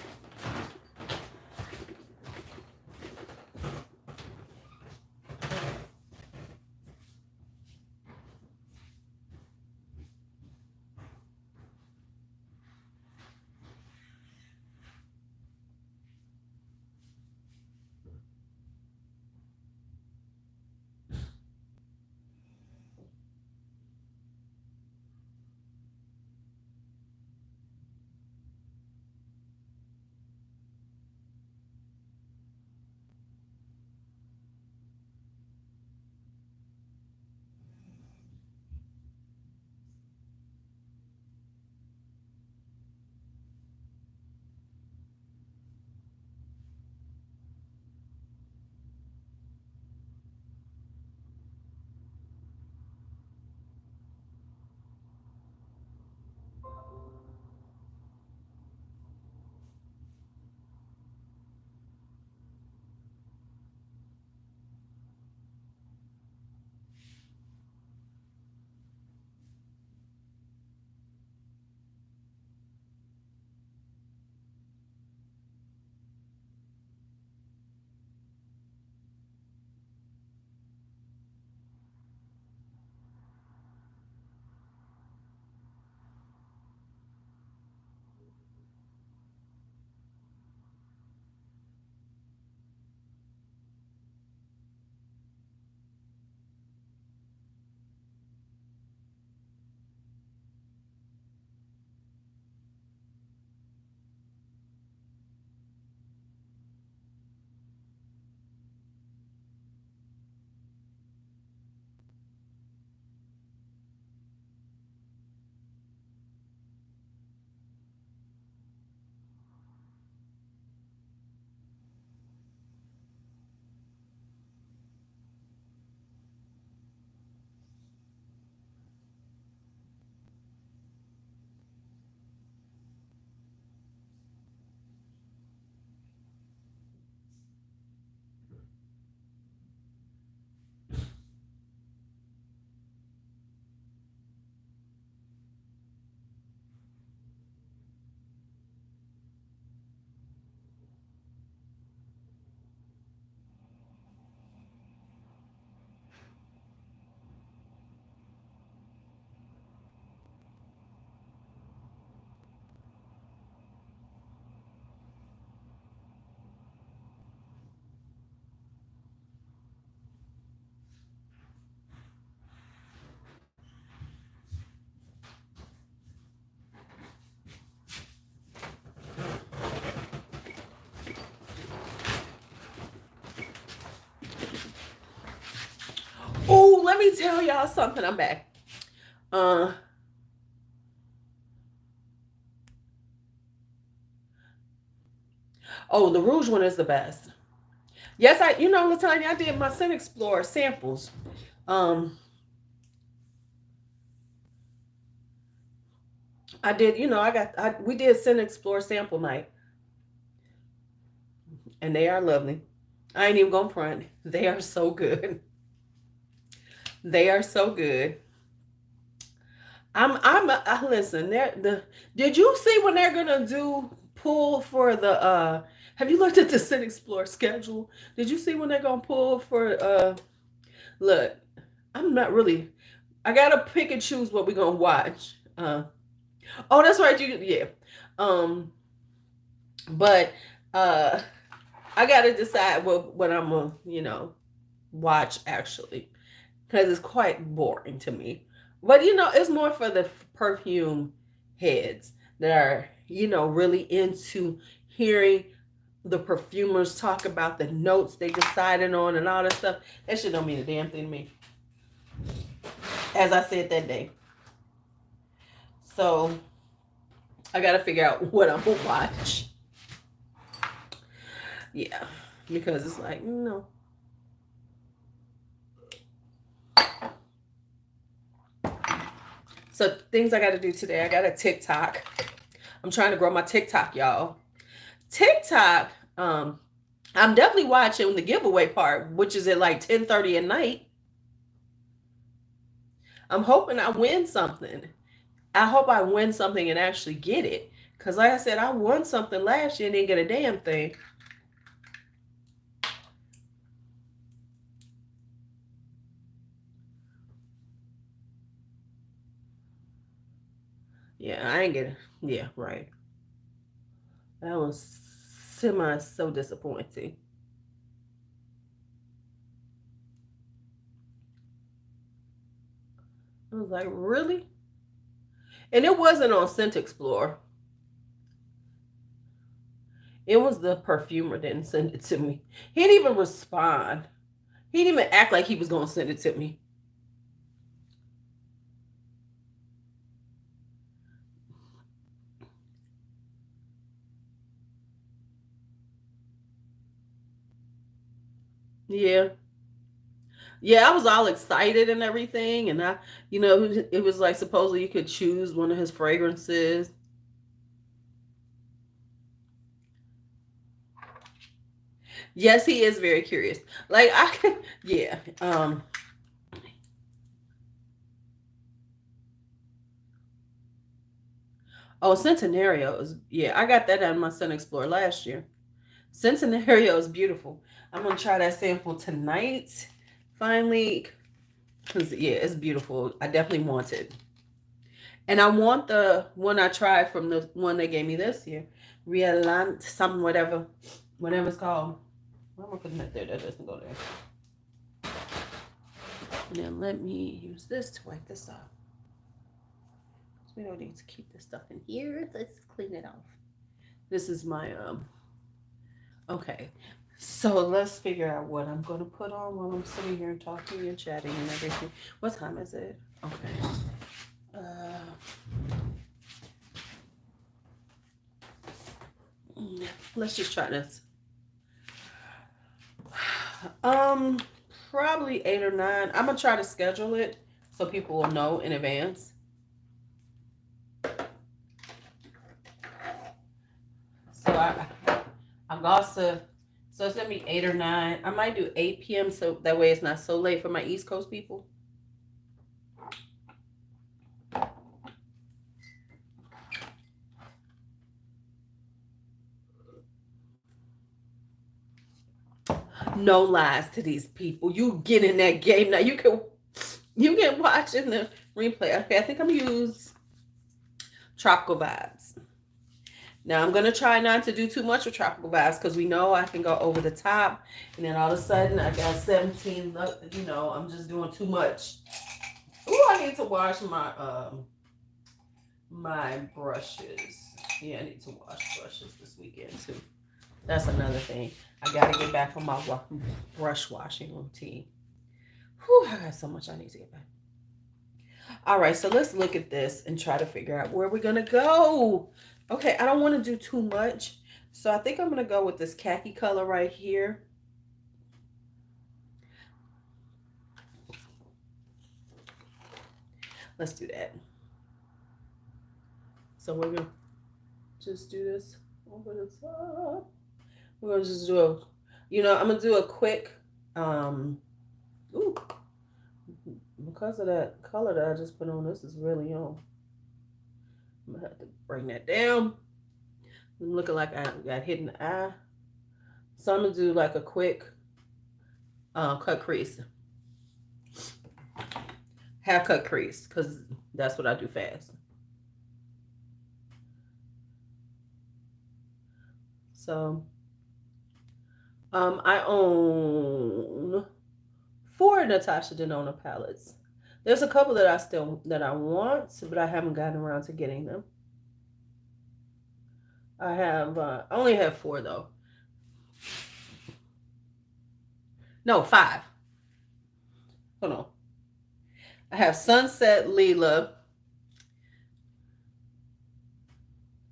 let me tell y'all something. I'm back. Oh, the Rouge one is the best. Yes, Latanya, I did my Scent Explorer samples. I did, we did Scent Explorer sample night, and they are lovely. I ain't even gonna front. They are so good. They are so good. Listen. Did you see when they're gonna do pull for the? Have you looked at the Scent Explorer schedule? Did you see when they're gonna pull for? Look, I'm not really. I gotta pick and choose what we're gonna watch. Oh, that's right. Yeah. But I gotta decide what I'm gonna watch actually, because it's quite boring to me. But it's more for the perfume heads that are really into hearing the perfumers talk about the notes they decided on and all that stuff. That shit don't mean a damn thing to me, as I said that day. So I gotta figure out what I'm gonna watch. Yeah, because it's like, no. So things I got to do today. I got a TikTok. I'm trying to grow my TikTok, y'all. TikTok, I'm definitely watching the giveaway part, which is at like 10:30 at night. I'm hoping I win something. I hope I win something and actually get it. Because like I said, I won something last year and didn't get a damn thing. Yeah, I ain't get it. Yeah, right. That was so disappointing. I was like, really? And it wasn't on Scent Explorer. It was the perfumer didn't send it to me. He didn't even respond. He didn't even act like he was going to send it to me. Yeah. Yeah, I was all excited and everything. And it was like supposedly you could choose one of his fragrances. Yes, he is very curious. Like I can, yeah. Oh, Centenario is, yeah, I got that on my Sun Explorer last year. Centenario is beautiful. I'm gonna try that sample tonight. Finally, because yeah, it's beautiful. I definitely want it. And I want the one I tried from the one they gave me this year. Realant, something, whatever it's called. Why am I putting that there? That doesn't go there. Now let me use this to wipe this off. We don't need to keep this stuff in here. Let's clean it off. This is my okay. So let's figure out what I'm gonna put on while I'm sitting here and talking and chatting and everything. What time is it? Okay. Let's just try this. Probably 8 or 9. I'm gonna try to schedule it so people will know in advance. So I'm also, so it's gonna be 8 or 9. I might do 8 p.m. so that way it's not so late for my East Coast people. No lies to these people. You get in that game now. You can watch in the replay. Okay, I think I'm gonna use Tropical Vibes. Now I'm gonna try not to do too much with Tropical Vibes because we know I can go over the top, and then all of a sudden I got 17. I'm just doing too much. Ooh, I need to wash my brushes. Yeah, I need to wash brushes this weekend too. That's another thing. I gotta get back on my brush washing routine. Whew, I got so much I need to get back. All right, so let's look at this and try to figure out where we're gonna go. Okay, I don't want to do too much, so I think I'm gonna go with this khaki color right here. Let's do that. So we're gonna just do this over the top. We're gonna just do a, I'm gonna do a quick, ooh, because of that color that I just put on, this is really on. I'm gonna have to bring that down. I'm looking like I got hit in the eye. So I'm gonna do like a quick cut crease. Haircut crease, because that's what I do fast. So I own 4 Natasha Denona palettes. There's a couple that I want, but I haven't gotten around to getting them. I only have 4 though. No, 5. Hold on. I have Sunset Lila,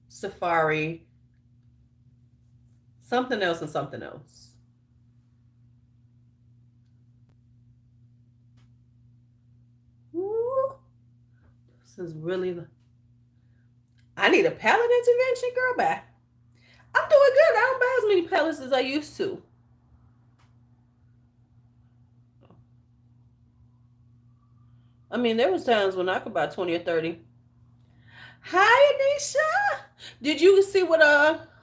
Safari, something else, and something else. Ooh, this is really. I need a palette intervention, girl. Bye. I'm doing good. I don't buy as many palettes as I used to. I mean, there was times when I could buy 20 or 30. Hi, Anisha. Did you see what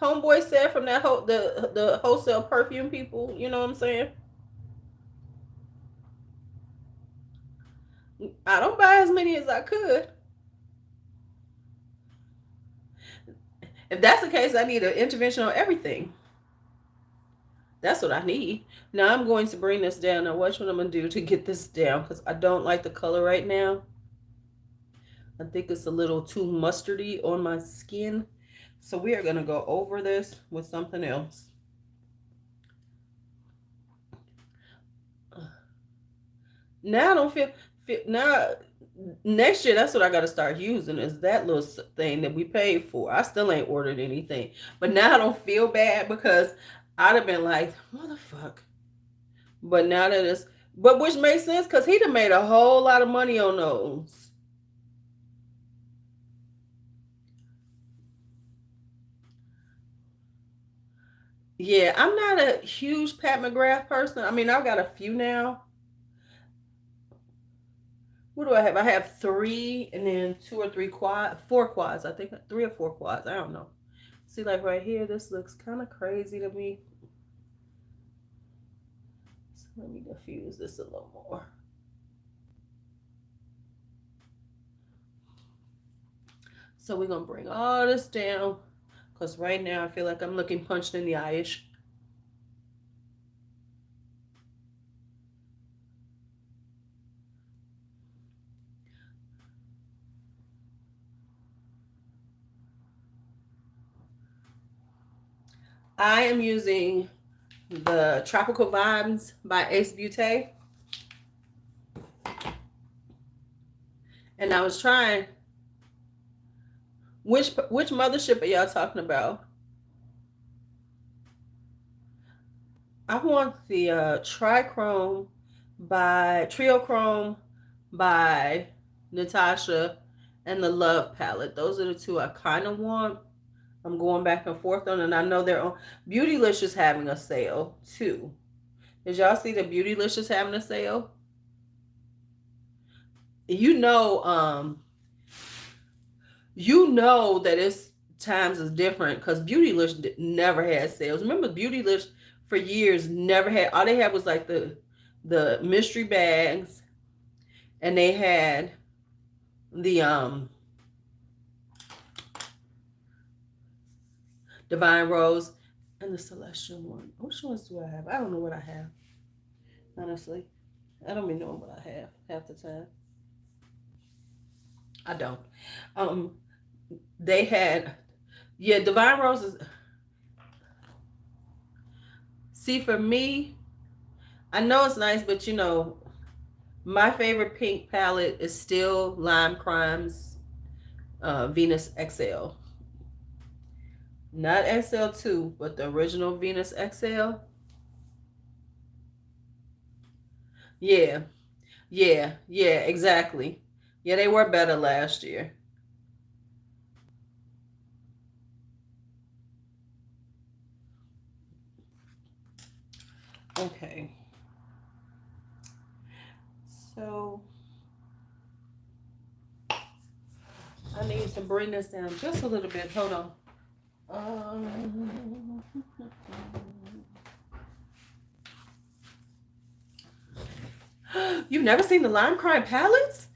homeboy said from that the wholesale perfume people? You know what I'm saying? I don't buy as many as I could. If that's the case, I need an intervention on everything. That's what I need. Now I'm going to bring this down. Now watch what I'm going to do to get this down, because I don't like the color right now. I think it's a little too mustardy on my skin. So we are going to go over this with something else. Now I don't feel now next year, that's what I got to start using, is that little thing that we paid for. I still ain't ordered anything, but now I don't feel bad, because I'd have been like, motherfucker. But now that it's, but which makes sense, because he'd have made a whole lot of money on those. Yeah, I'm not a huge Pat McGrath person. I mean, I've got a few now. What do I have? I have 3, and then 2 or 3 4 quads. I think 3 or 4 quads. I don't know. See, like right here, this looks kind of crazy to me. So let me diffuse this a little more. So we're going to bring all this down, because right now I feel like I'm looking punched in the eye-ish. I am using the Tropical Vibes by Ace Beauté. And I was trying, which mothership are y'all talking about? I want the Trichrome by Triochrome by Natasha, and the Love palette. Those are the 2 I kind of want. I'm going back and forth on, and I know they're on. Beautylish is having a sale too. Did y'all see that Beautylish is having a sale? You know that it's times is different, because Beautylish never had sales. Remember, Beautylish for years never had. All they had was like the mystery bags, and they had the Divine Rose and the Celestial one. Which ones do I have? I don't know what I have. Honestly, I don't even know what I have half the time. I don't. They had, yeah, Divine Rose is. See, for me, I know it's nice, but My favorite pink palette is still Lime Crime's Venus XL. Not XL2, but the original Venus XL. Yeah, yeah, exactly. Yeah, they were better last year. Okay, so I need to bring this down just a little bit. Hold on. Um, You've never seen the Lime Crime palettes?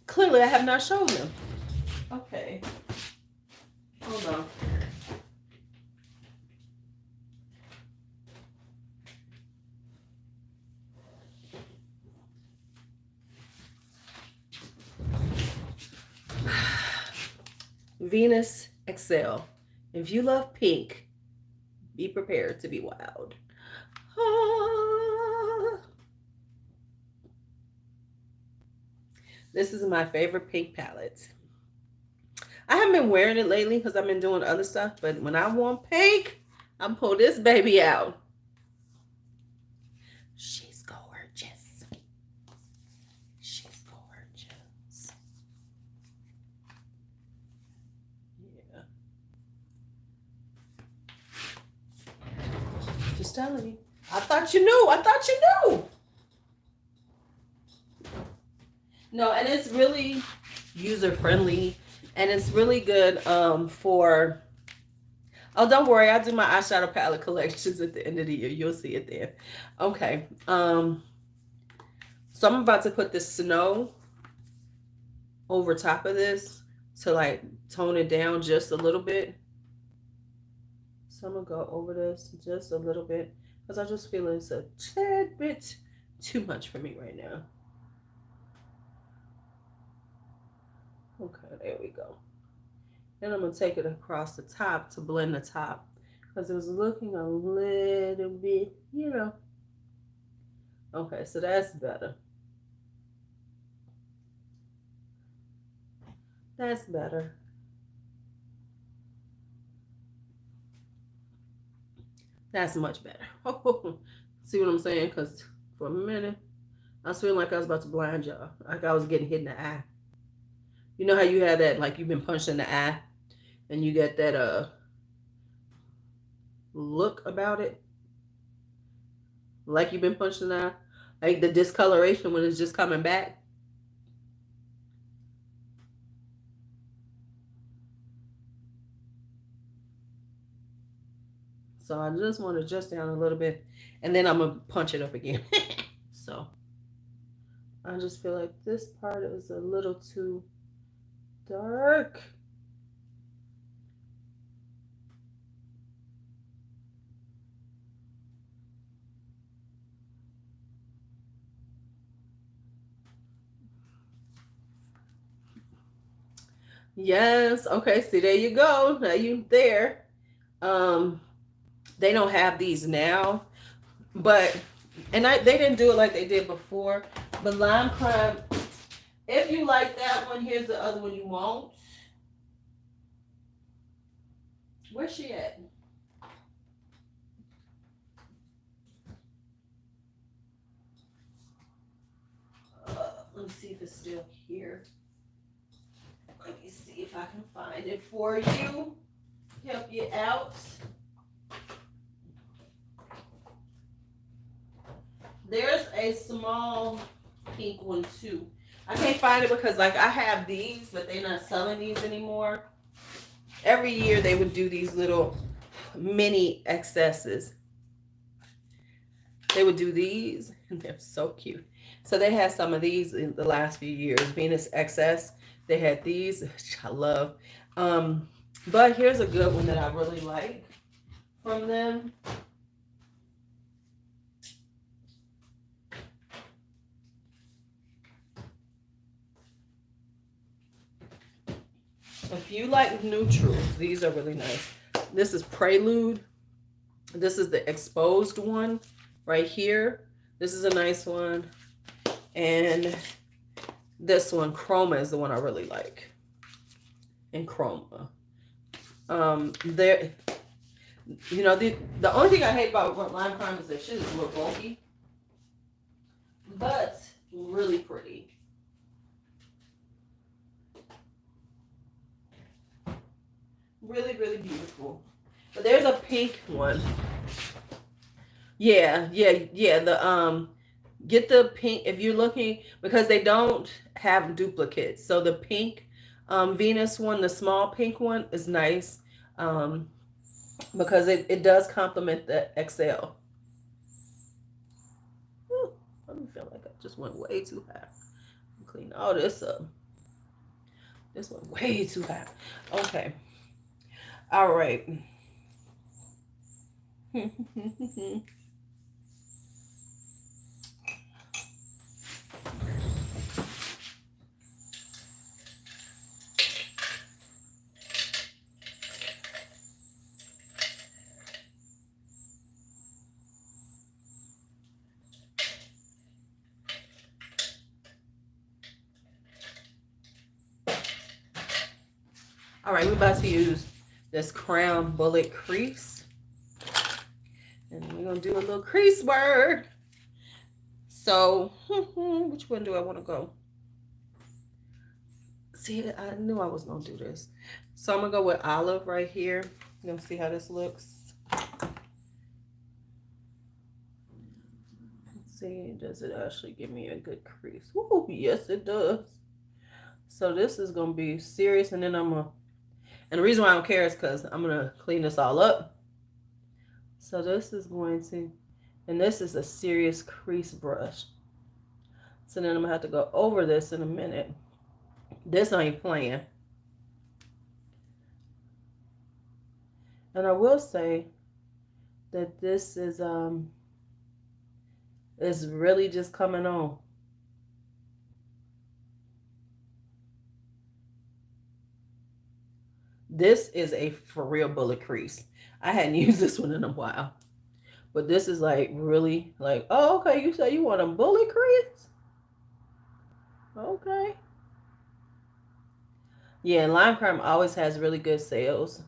Clearly, I have not shown them. Okay, hold on. Venus XL. If you love pink, be prepared to be wild. Ah. This is my favorite pink palette. I haven't been wearing it lately because I've been doing other stuff, but when I want pink, I'm pull this baby out. She's gorgeous. She's gorgeous. Yeah. Just telling you. I thought you knew. I thought you knew. No, and it's really user friendly, and it's really good for. Oh, don't worry. I'll do my eyeshadow palette collections at the end of the year. You'll see it there. Okay. So I'm about to put the snow over top of this to like tone it down just a little bit. So I'm gonna go over this just a little bit because I just feel it's a tad bit too much for me right now. Okay, there we go. Then I'm gonna take it across the top to blend the top because it was looking a little bit, you know. Okay, so that's better. That's better. That's much better. See what I'm saying? Because for a minute, I was feeling like I was about to blind y'all. Like I was getting hit in the eye. You know how you had that, like you've been punched in the eye and you get that look about it? Like you've been punched in the eye? Like the discoloration when it's just coming back? So I just want to adjust down a little bit and then I'm going to punch it up again. So I just feel like this part is a little too dark. Yes. Okay. See, there you go. Now you there. Um, they don't have these now, but they didn't do it like they did before. But Lime Crime, if you like that one, here's the other one you won't. Where's she at? Let me see if it's still here. Let me see if I can find it for you. Help you out. There's a small pink one too. I can't find it because like I have these, but they're not selling these anymore. Every year they would do these little mini excesses. They would do these and they're so cute. So they had some of these in the last few years. Venus XS. They had these, which I love. But here's a good one that I really like from them. If you like neutrals, these are really nice. This is Prelude. This is the exposed one right here. This is a nice one. And this one, Chroma, is the one I really like. And Chroma. There, you know, the only thing I hate about Lime Crime is that shit is a little bulky, but really pretty. Really, really beautiful. But there's a pink one. Yeah. Get the pink if you're looking, because they don't have duplicates. So the pink Venus one, the small pink one, is nice because it does complement the XL. Whew, I feel like I just went way too high. Clean all this up. This went way too high. Okay. All right. All right, we're about to use this Creme Bullet Crease. And we're going to do a little crease word. So, which one do I want to go? See, I knew I was going to do this. So I'm going to go with Olive right here. You're going to see how this looks. Let's see, does it actually give me a good crease? Ooh, yes, it does. So this is going to be serious, and then I'm going to, and the reason why I don't care is because I'm going to clean this all up. So this is going to, and this is a serious crease brush. So then I'm going to have to go over this in a minute. This ain't playing. And I will say that this is really just coming on. This is a for real bullet crease. I hadn't used this one in a while. But this is like really like, oh, okay, you say you want a bullet crease? Okay. Yeah, Lime Crime always has really good sales.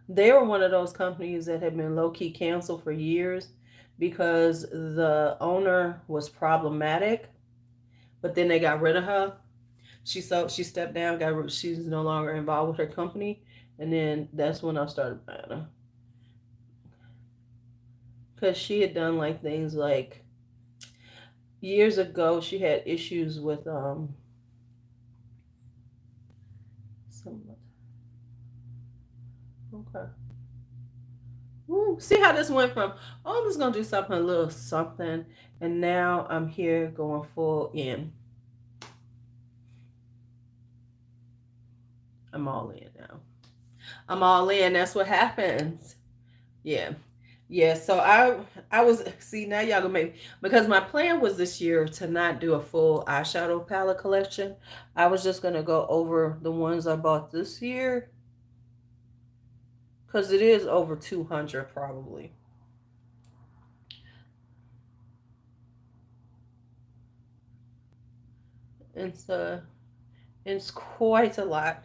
They were one of those companies that had been low-key canceled for years because the owner was problematic, but then they got rid of her. She stepped down, she's no longer involved with her company, and then that's when I started buying her. Because she had done like things like years ago she had issues with some, okay. Ooh, see how this went from, oh, I'm just gonna do something a little something, and now I'm here going full in. I'm all in now. I'm all in. That's what happens. Yeah. Yeah. So I was, see, now y'all gonna make, because my plan was this year to not do a full eyeshadow palette collection. I was just gonna go over the ones I bought this year, because it is over 200 probably. It's quite a lot,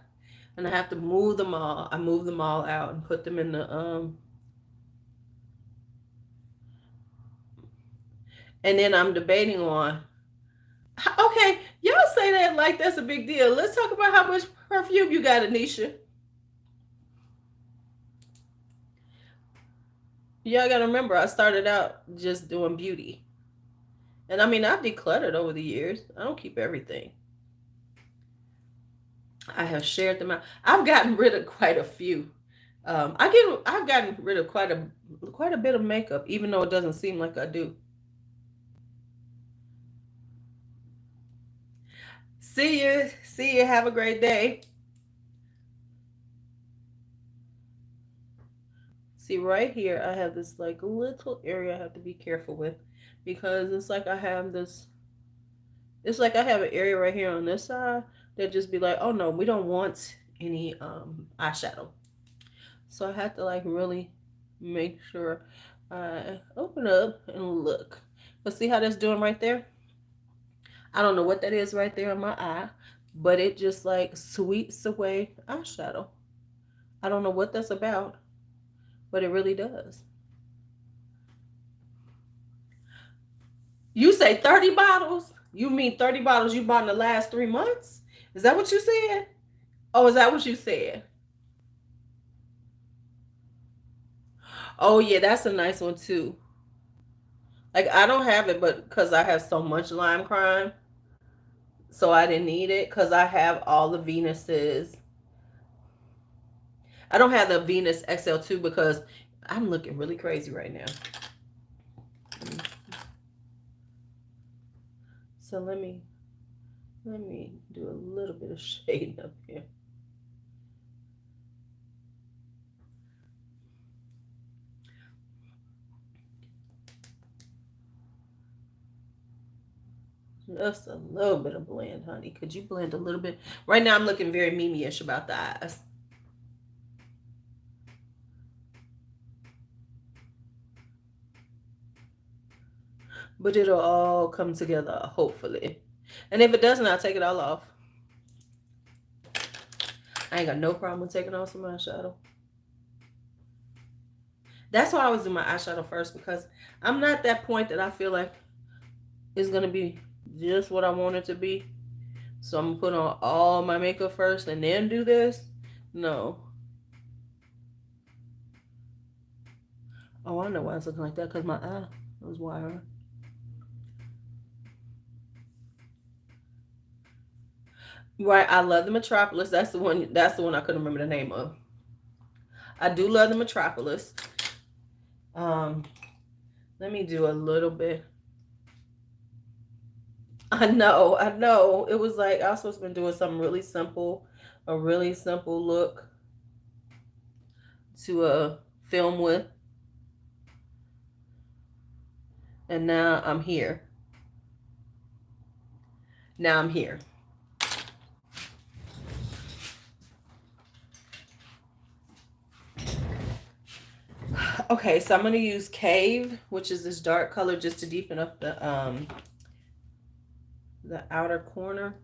and I have to move them all. I move them all out and put them in the and then I'm debating on, okay, y'all say that like that's a big deal. Let's talk about how much perfume you got, Anisha. Y'all gotta remember, I started out just doing beauty. And I mean, I've decluttered over the years. I don't keep everything. I have shared them out. I've gotten rid of quite a few. I've gotten rid of quite a bit of makeup, even though it doesn't seem like I do. See you. See you. Have a great day. See right here, I have this like little area I have to be careful with, because it's like I have this, it's like I have an area right here on this side that just be like, oh no, we don't want any eyeshadow. So I have to like really make sure I open up and look. But see how that's doing right there? I don't know what that is right there in my eye, but it just like sweeps away eyeshadow. I don't know what that's about, but it really does. You say 30 bottles? You mean 30 bottles you bought in the last 3 months? Is that what you said? Oh, is that what you said? Oh, yeah, that's a nice one too. Like, I don't have it, but because I have so much lime crime, so I didn't need it because I have all the Venuses. I don't have the Venus XL2 because I'm looking really crazy right now. So let me do a little bit of shading up here. Just a little bit of blend, honey. Could you blend a little bit? Right now I'm looking very Mimi-ish about the eyes. But it'll all come together, hopefully. And if it doesn't, I'll take it all off. I ain't got no problem with taking off some eyeshadow. That's why I always do my eyeshadow first, because I'm not at that point that I feel like it's going to be just what I want it to be. So I'm going to put on all my makeup first and then do this. No. Oh, I know why it's looking like that, because my eye was wired. Right, I love the Metropolis. That's the one I couldn't remember the name of. I do love the Metropolis. Let me do a little bit. I know. It was like I was supposed to be doing something really simple, a really simple look to film with. And now I'm here. Okay, so I'm going to use Cave, which is this dark color, just to deepen up the outer corner.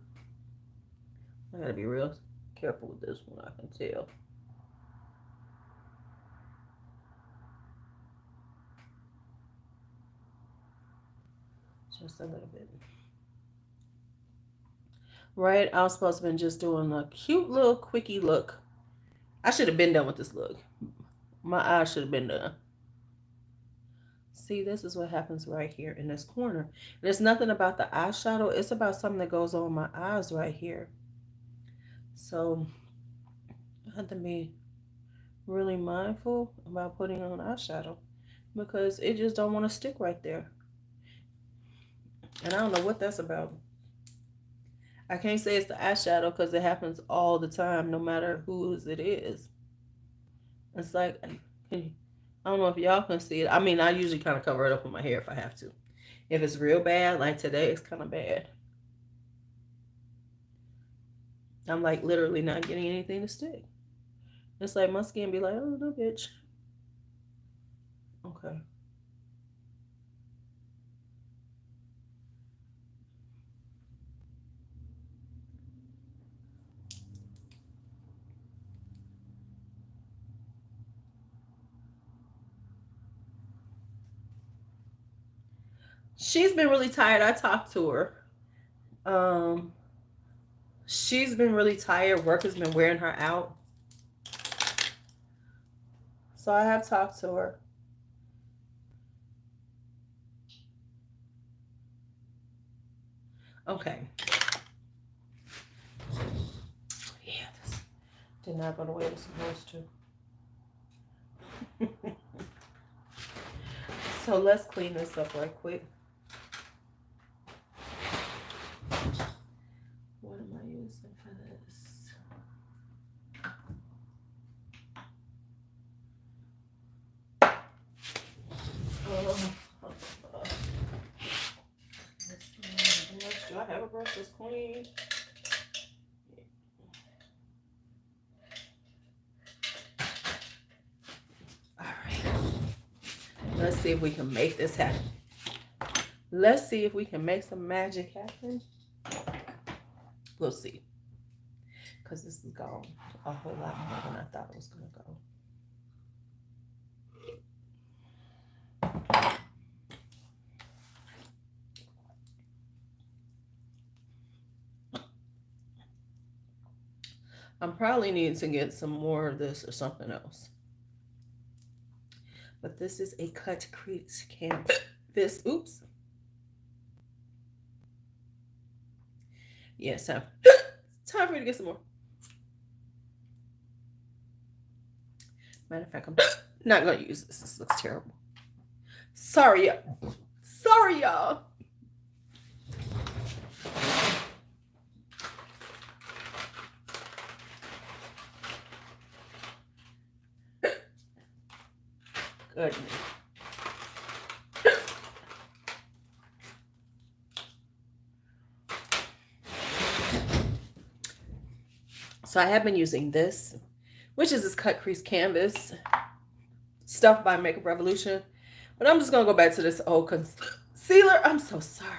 I gotta be real careful with this one, I can tell. Just a little bit. Right, I was supposed to have been just doing a cute little quickie look. I should have been done with this look. My eyes should have been done. See, this is what happens right here in this corner. And it's nothing about the eyeshadow. It's about something that goes on my eyes right here. So I have to be really mindful about putting on eyeshadow, because it just don't want to stick right there. And I don't know what that's about. I can't say it's the eyeshadow because it happens all the time, no matter whose it is. It's like, I don't know if y'all can see it. I mean, I usually kind of cover it up with my hair if I have to. If it's real bad, like today, it's kind of bad. I'm like literally not getting anything to stick. It's like my skin be like, oh, no, bitch. Okay. She's been really tired. I talked to her. She's been really tired. Work has been wearing her out. So I have talked to her. Okay. Yeah, this did not go the way it was supposed to. So let's clean this up right quick. What am I using for this? Do I have a brush that's clean? Let's see if we can make this happen. Let's see if we can make some magic happen. We'll see. Because this is gone a whole lot more than I thought it was going to go. I'm probably needing to get some more of this or something else. But this is a cut crease canvas. Oops. Yes, time for me to get some more. Matter of fact, I'm not going to use this. This looks terrible. Sorry, y'all. Sorry, y'all. Goodness. So I have been using this, which is this cut crease canvas stuff by Makeup Revolution. But I'm just going to go back to this old concealer. I'm so sorry.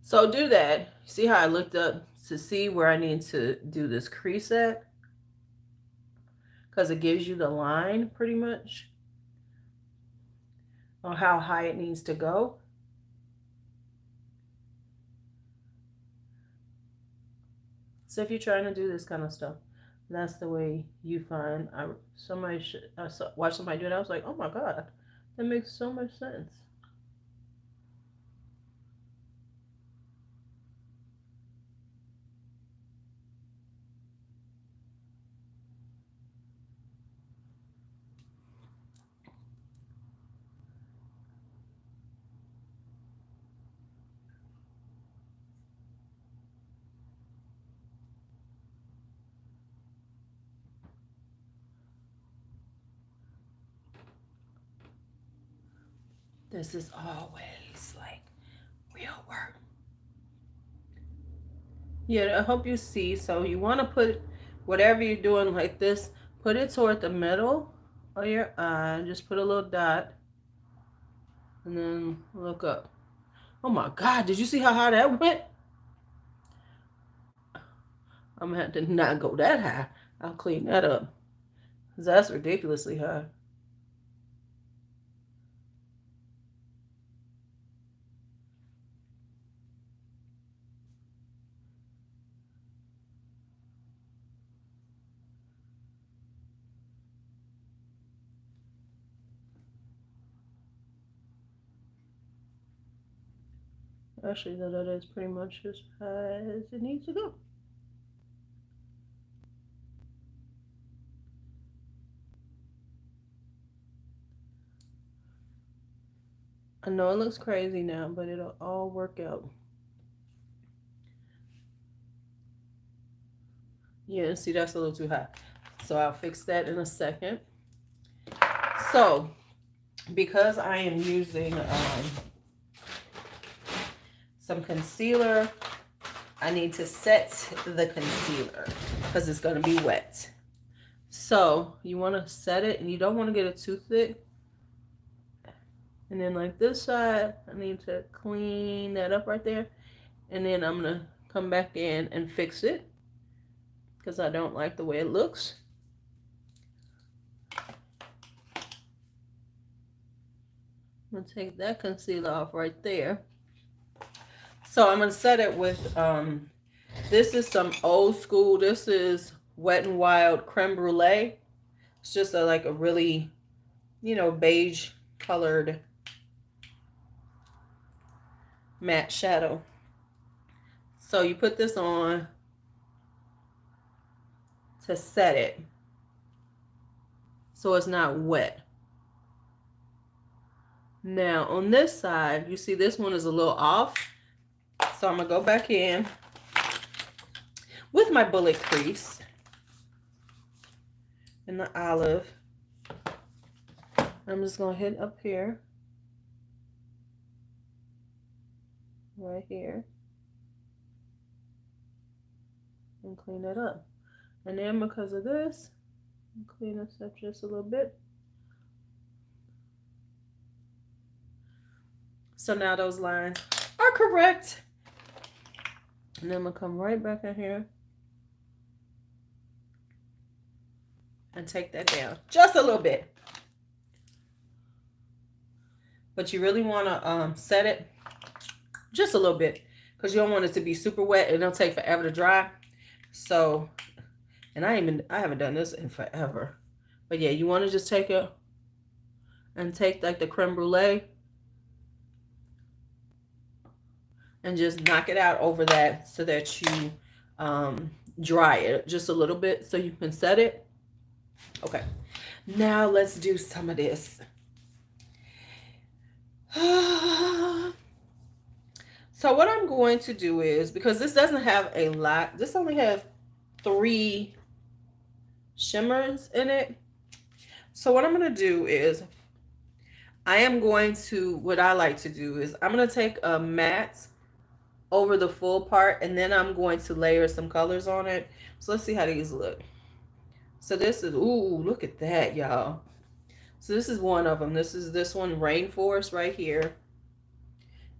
So do that. See how I looked up to see where I need to do this crease at? Because it gives you the line pretty much on how high it needs to go. So if you're trying to do this kind of stuff, that's the way you find. I watched somebody do it. I was like, oh my God, that makes so much sense. This is always like real work. Yeah, I hope you see. So you want to put whatever you're doing like this, put it toward the middle of your eye. Just put a little dot and then look up. Oh my God, did you see how high that went? I'm gonna have to not go that high. I'll clean that up. Because that's ridiculously high. Actually, that is pretty much as high as it needs to go. I know it looks crazy now, but it'll all work out. Yeah, see, that's a little too high. So I'll fix that in a second. So, because I am using some concealer, I need to set the concealer because it's going to be wet. So you want to set it and you don't want to get it too thick. And then like this side, I need to clean that up right there. And then I'm going to come back in and fix it because I don't like the way it looks. I'm going to take that concealer off right there. So I'm going to set it with, this is some old school. This is Wet n Wild Creme Brulee. It's just like a really, beige colored matte shadow. So you put this on to set it so it's not wet. Now on this side, you see this one is a little off. So I'm going to go back in with my bullet crease and the olive. I'm just going to hit up here. Right here. And clean it up. And then because of this, clean this up just a little bit. So now those lines are correct. And then I'm going to come right back in here and take that down just a little bit. But you really want to set it just a little bit because you don't want it to be super wet and it'll take forever to dry. So, and I haven't done this in forever. But yeah, you want to just take it and take like the creme brulee and just knock it out over that so that you dry it just a little bit so you can set it. Okay, now let's do some of this. So what I'm going to do is, because this doesn't have a lot, this only has 3 shimmers in it. So what I'm going to do is, what I like to do is, I'm going to take a matte over the full part, and then I'm going to layer some colors on it. So let's see how these look. So this is, ooh, look at that, y'all. So this is one of them. This is this one, Rainforest right here.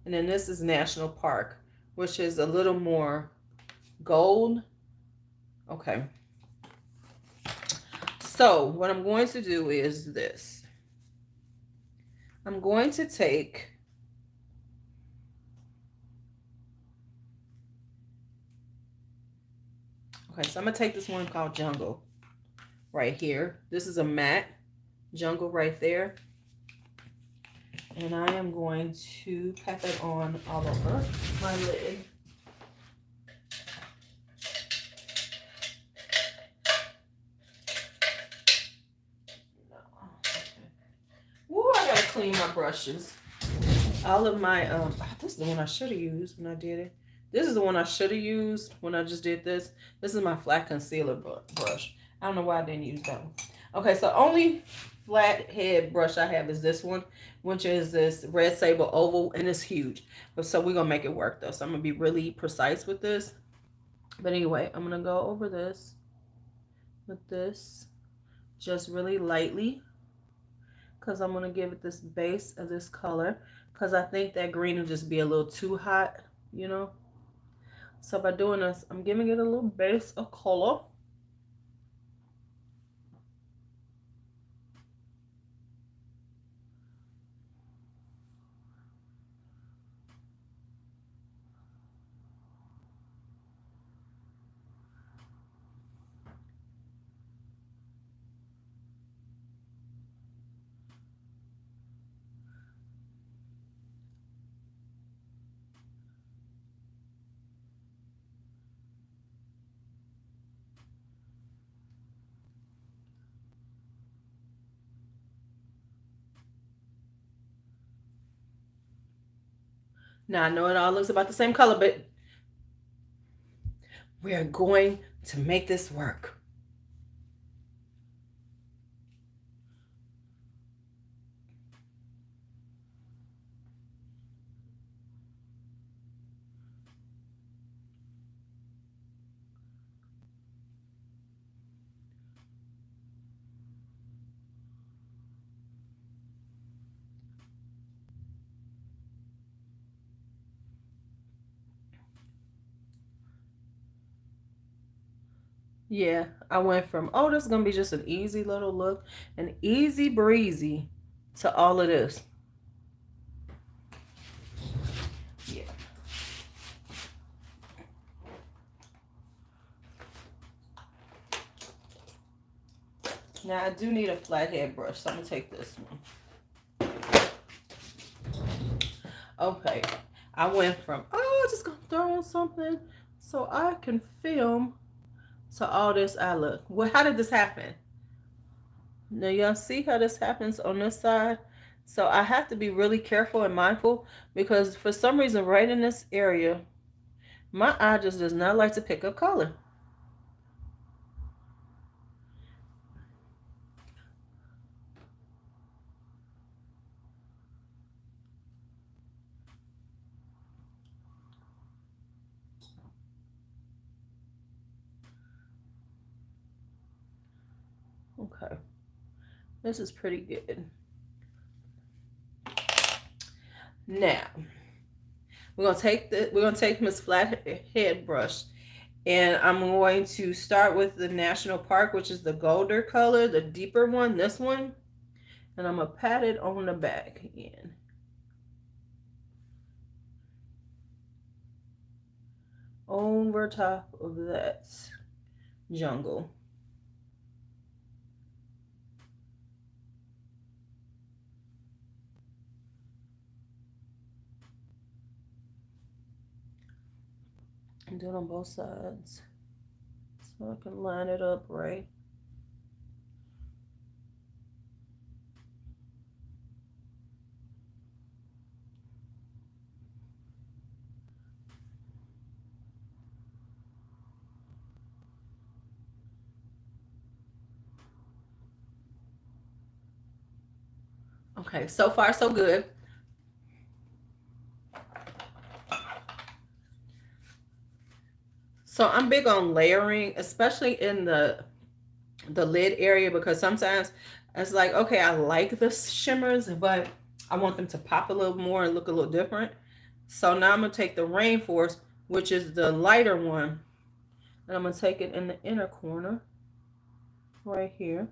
And then this is National Park, which is a little more gold. Okay. So what I'm going to do is this. I'm going to take so I'm going to take this one called Jungle right here. This is a matte Jungle right there. And I am going to pat it on all over my lid. Ooh, I gotta clean my brushes. All of my, this is the one I should have used when I did it. This is the one I should have used when I just did this. This is my flat concealer brush. I don't know why I didn't use that one. Okay, so only flat head brush I have is this one, which is this Red Sable Oval, and it's huge. But so we're gonna make it work though. So I'm gonna be really precise with this. But anyway, I'm gonna go over this with this just really lightly, because I'm gonna give it this base of this color, because I think that green will just be a little too hot, you know. So by doing this, I'm giving it a little base of color. Now I know it all looks about the same color, but we are going to make this work. Yeah, I went from, oh, this is going to be just an easy little look, an easy breezy, to all of this. Yeah. Now I do need a flathead brush, so I'm going to take this one. Okay, I went from, oh, just going to throw on something so I can film, to all this eye look. Well, how did this happen? Now y'all see how this happens on this side? So I have to be really careful and mindful, because for some reason right in this area, My eye just does not like to pick up color. Okay, this is pretty good. Now we're gonna take Miss Flathead brush, and I'm going to start with the National Park, which is the golder color, the deeper one, this one, and I'm gonna pat it on the back again. Over top of that jungle. And do it on both sides so I can line it up right. Okay, so far so good. So I'm big on layering, especially in the lid area, because sometimes it's like, okay, I like the shimmers, but I want them to pop a little more and look a little different. So now I'm gonna take the Rainforest, which is the lighter one, and I'm gonna take it in the inner corner right here.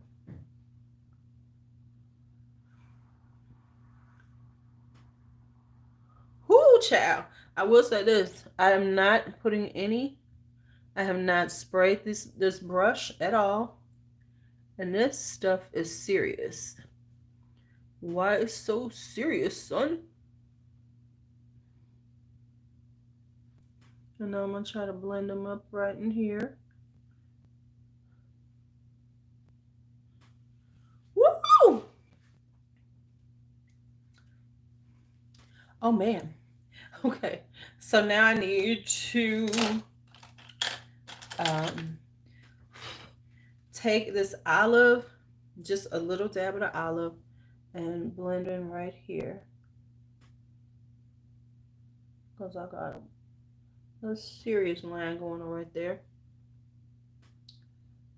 Whoo, child. I will say this, I am not putting any, I have not sprayed this brush at all. And this stuff is serious. Why is so serious, son? And now I'm gonna try to blend them up right in here. Woo! Oh man. Okay. So now I need to take this olive, just a little dab of the olive, and blend in right here. Because I got a serious line going on right there.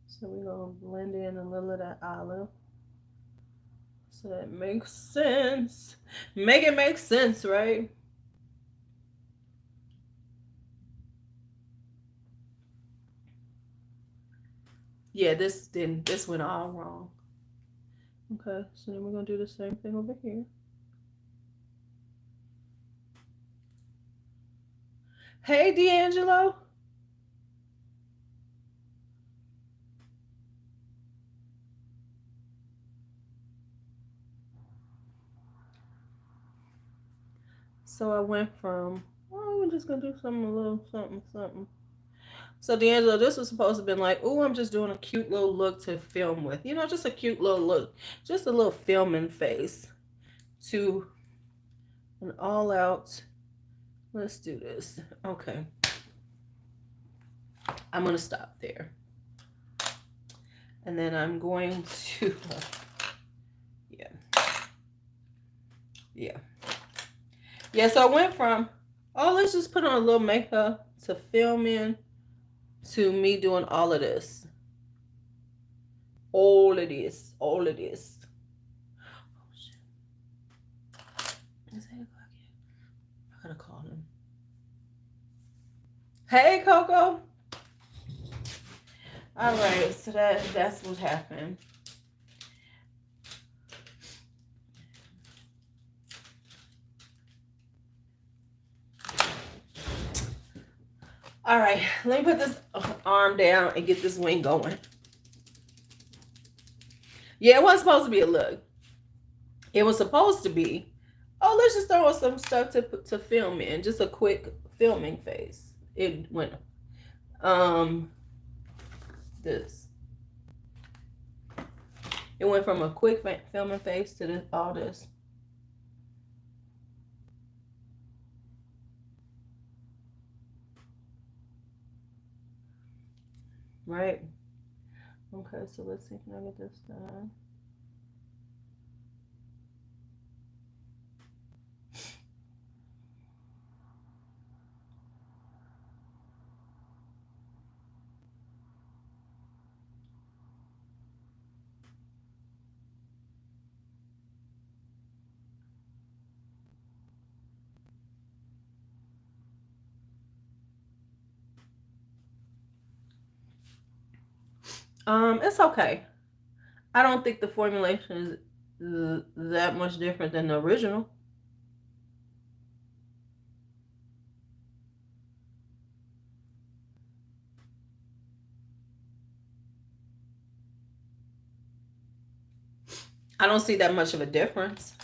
So we're going to blend in a little of that olive. So that makes sense. Make it make sense, right? Yeah, this went all wrong. Okay, so then we're going to do the same thing over here. Hey, D'Angelo. So I went from, oh, we're just going to do something, a little something, something. So D'Angelo, this was supposed to have been like, oh, I'm just doing a cute little look to film with. You know, just a cute little look. Just a little filming face to an all out. Let's do this. Okay. I'm going to stop there. And then I'm going to, yeah, so I went from, oh, let's just put on a little makeup to film in, to me doing all of this. All of this. Oh, shit. Is 8 o'clock yet? I gotta call him. Hey, Coco. All right, so that's what happened. All right, let me put this arm down and get this wing going. Yeah, it wasn't supposed to be a look. It was supposed to be, oh, let's just throw some stuff to film in, just a quick filming phase. It went, this. It went from a quick filming phase to all this. right? Okay, so let's see, can I get this done? It's okay. I don't think the formulation is that much different than the original. I don't see that much of a difference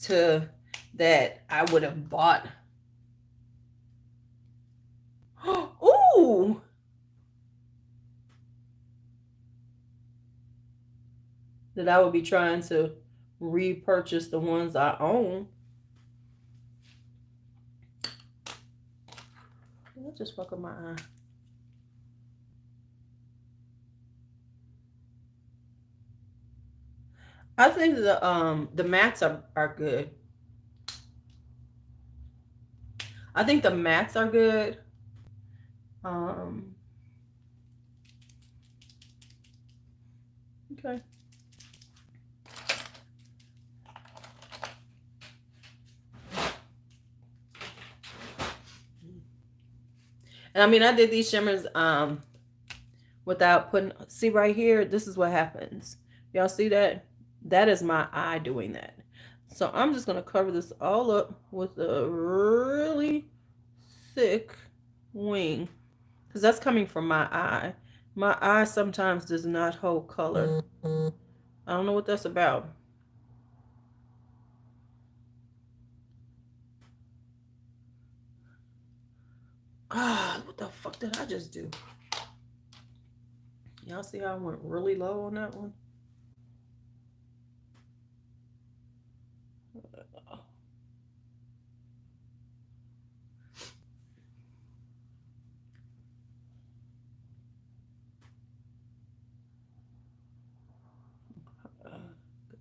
to that I would have bought. Ooh! That I would be trying to repurchase the ones I own. That just fuck up my eye. I think the mattes are good. I think the mattes are good. Okay. And I mean, I did these shimmers without putting, see right here, this is what happens. Y'all see that? That is my eye doing that. So I'm just going to cover this all up with a really thick wing, because that's coming from my eye. My eye sometimes does not hold color. I don't know what that's about. Ah, what the fuck did I just do? Y'all see how I went really low on that one?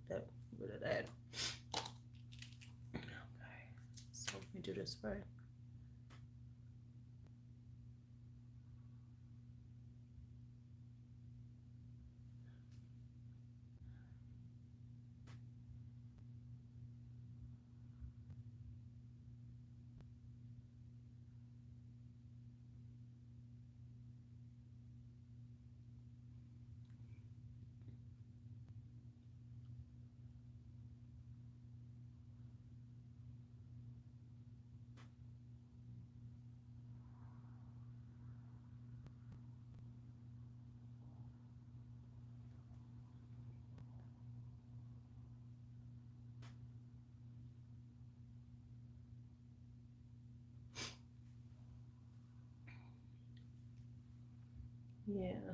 Get rid of that. Okay, so let me do this way. Yeah,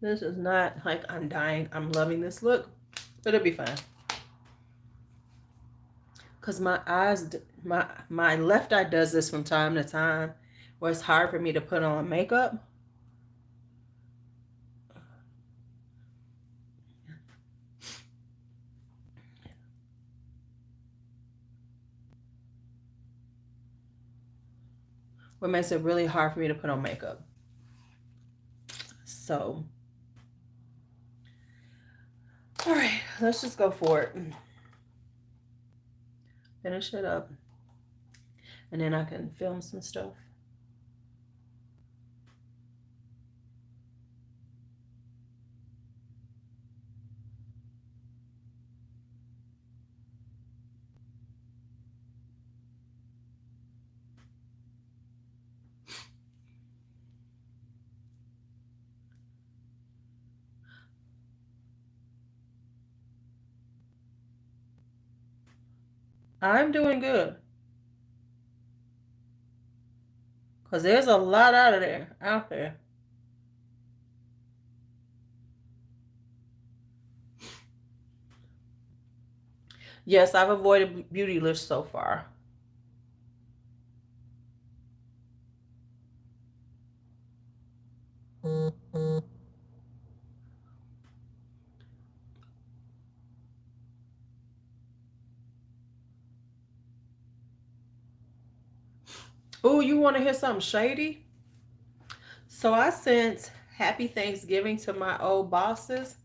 this is not like I'm dying. I'm loving this look, but it'll be fine. Cause my eyes, my left eye does this from time to time, where it's hard for me to put on makeup. What makes it really hard for me to put on makeup. So, all right, let's just go for it. Finish it up, and then I can film some stuff. I'm doing good. Because there's a lot out there. Yes, I've avoided Beautylish so far. Oh, you want to hear something shady? So I sent Happy Thanksgiving to my old bosses.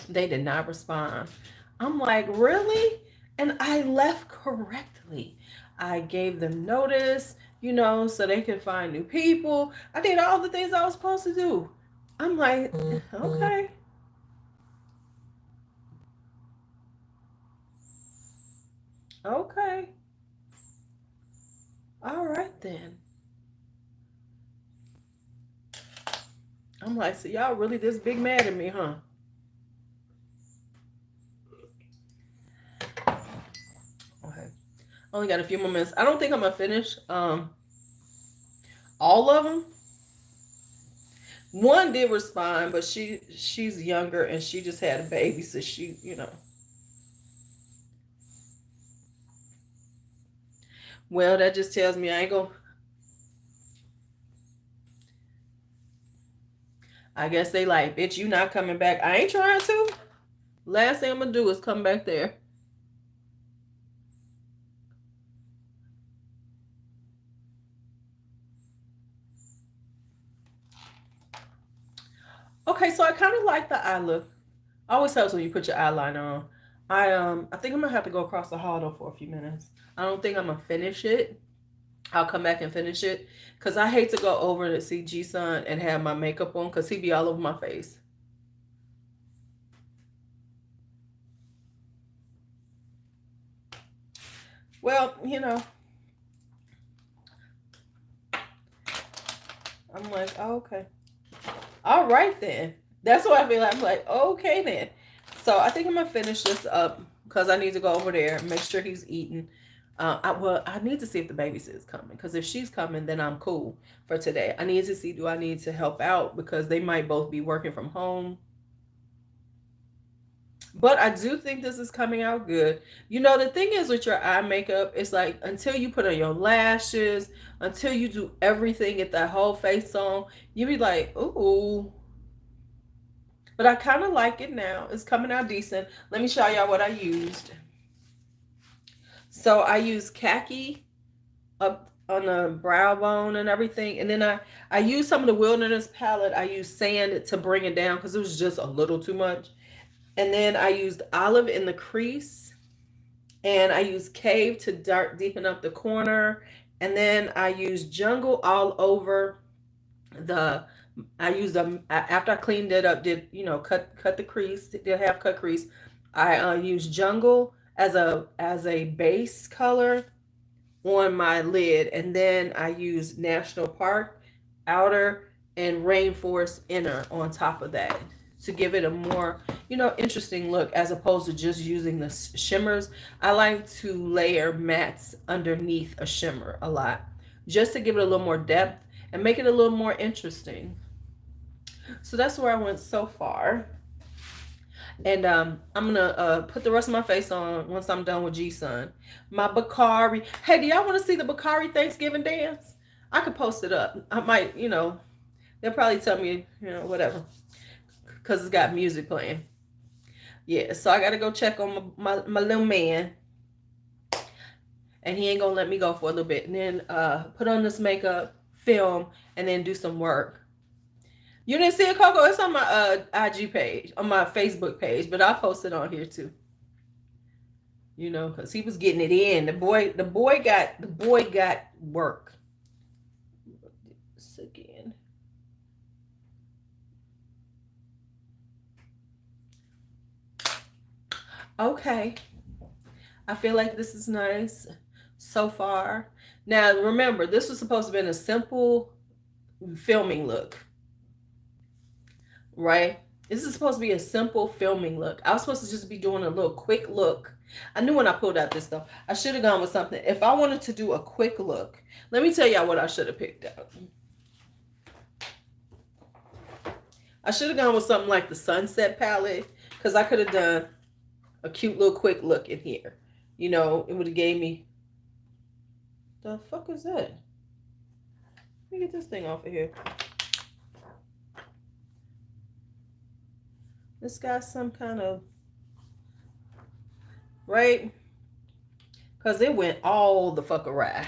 They did not respond. I'm like, really? And I left correctly. I gave them notice, so they could find new people. I did all the things I was supposed to do. I'm like, okay. Okay. All right then. I'm like, so y'all really this big mad at me, huh? Okay. Only got a few more minutes. I don't think I'm gonna finish all of them. One did respond, but she's younger and she just had a baby, so she. Well, that just tells me I ain't gonna. I guess they like, bitch, you not coming back. I ain't trying to. Last thing I'm gonna do is come back there. Okay, so I kind of like the eye look. Always helps when you put your eyeliner on. I think I'm gonna have to go across the hall though for a few minutes. I don't think I'm gonna finish it. I'll come back and finish it because I hate to go over to see G-Son and have my makeup on because he be all over my face. Well, I'm like, oh, okay. All right then. That's what I feel like. I'm like, okay then. So I think I'm gonna finish this up because I need to go over there and make sure he's eating. I need to see if the babysit coming because if she's coming, then I'm cool for today. I need to see, do I need to help out because they might both be working from home. But I do think this is coming out good. The thing is with your eye makeup, it's like until you put on your lashes, until you do everything, get that whole face on, you be like, ooh. But I kind of like it now. It's coming out decent. Let me show y'all what I used. So I used khaki up on the brow bone and everything. And then I used some of the Wilderness palette. I used sand to bring it down because it was just a little too much. And then I used olive in the crease. And I used cave to dark deepen up the corner. And then I used jungle all over the I used them after I cleaned it up, did cut the crease, did half cut crease. I used jungle as a base color on my lid, and then I used national park outer and rainforest inner on top of that to give it a more interesting look as opposed to just using the shimmers. I like to layer mattes underneath a shimmer a lot just to give it a little more depth and make it a little more interesting. So that's where I went so far. And I'm gonna put the rest of my face on once I'm done with G-Son. My Bakari. Hey, do y'all want to see the Bakari Thanksgiving dance? I could post it up. I might, they'll probably tell me, whatever, because it's got music playing. Yeah, so I gotta go check on my little man, and he ain't gonna let me go for a little bit, and then put on this makeup, film, and then do some work. You didn't see it, Coco? It's on my IG page, on my Facebook page, but I'll post it on here too. Because he was getting it in. The boy got work. This again. Okay. I feel like this is nice so far. Now remember, this was supposed to be a simple filming look. Right? This is supposed to be a simple filming look. I was supposed to just be doing a little quick look. I knew when I pulled out this stuff, I should have gone with something. If I wanted to do a quick look, let me tell y'all what I should have picked out. I should have gone with something like the Sunset palette because I could have done a cute little quick look in here. It would have gave me. The fuck is that? me get this thing off of here. It's got some kind of, right? Because it went all the fuck awry.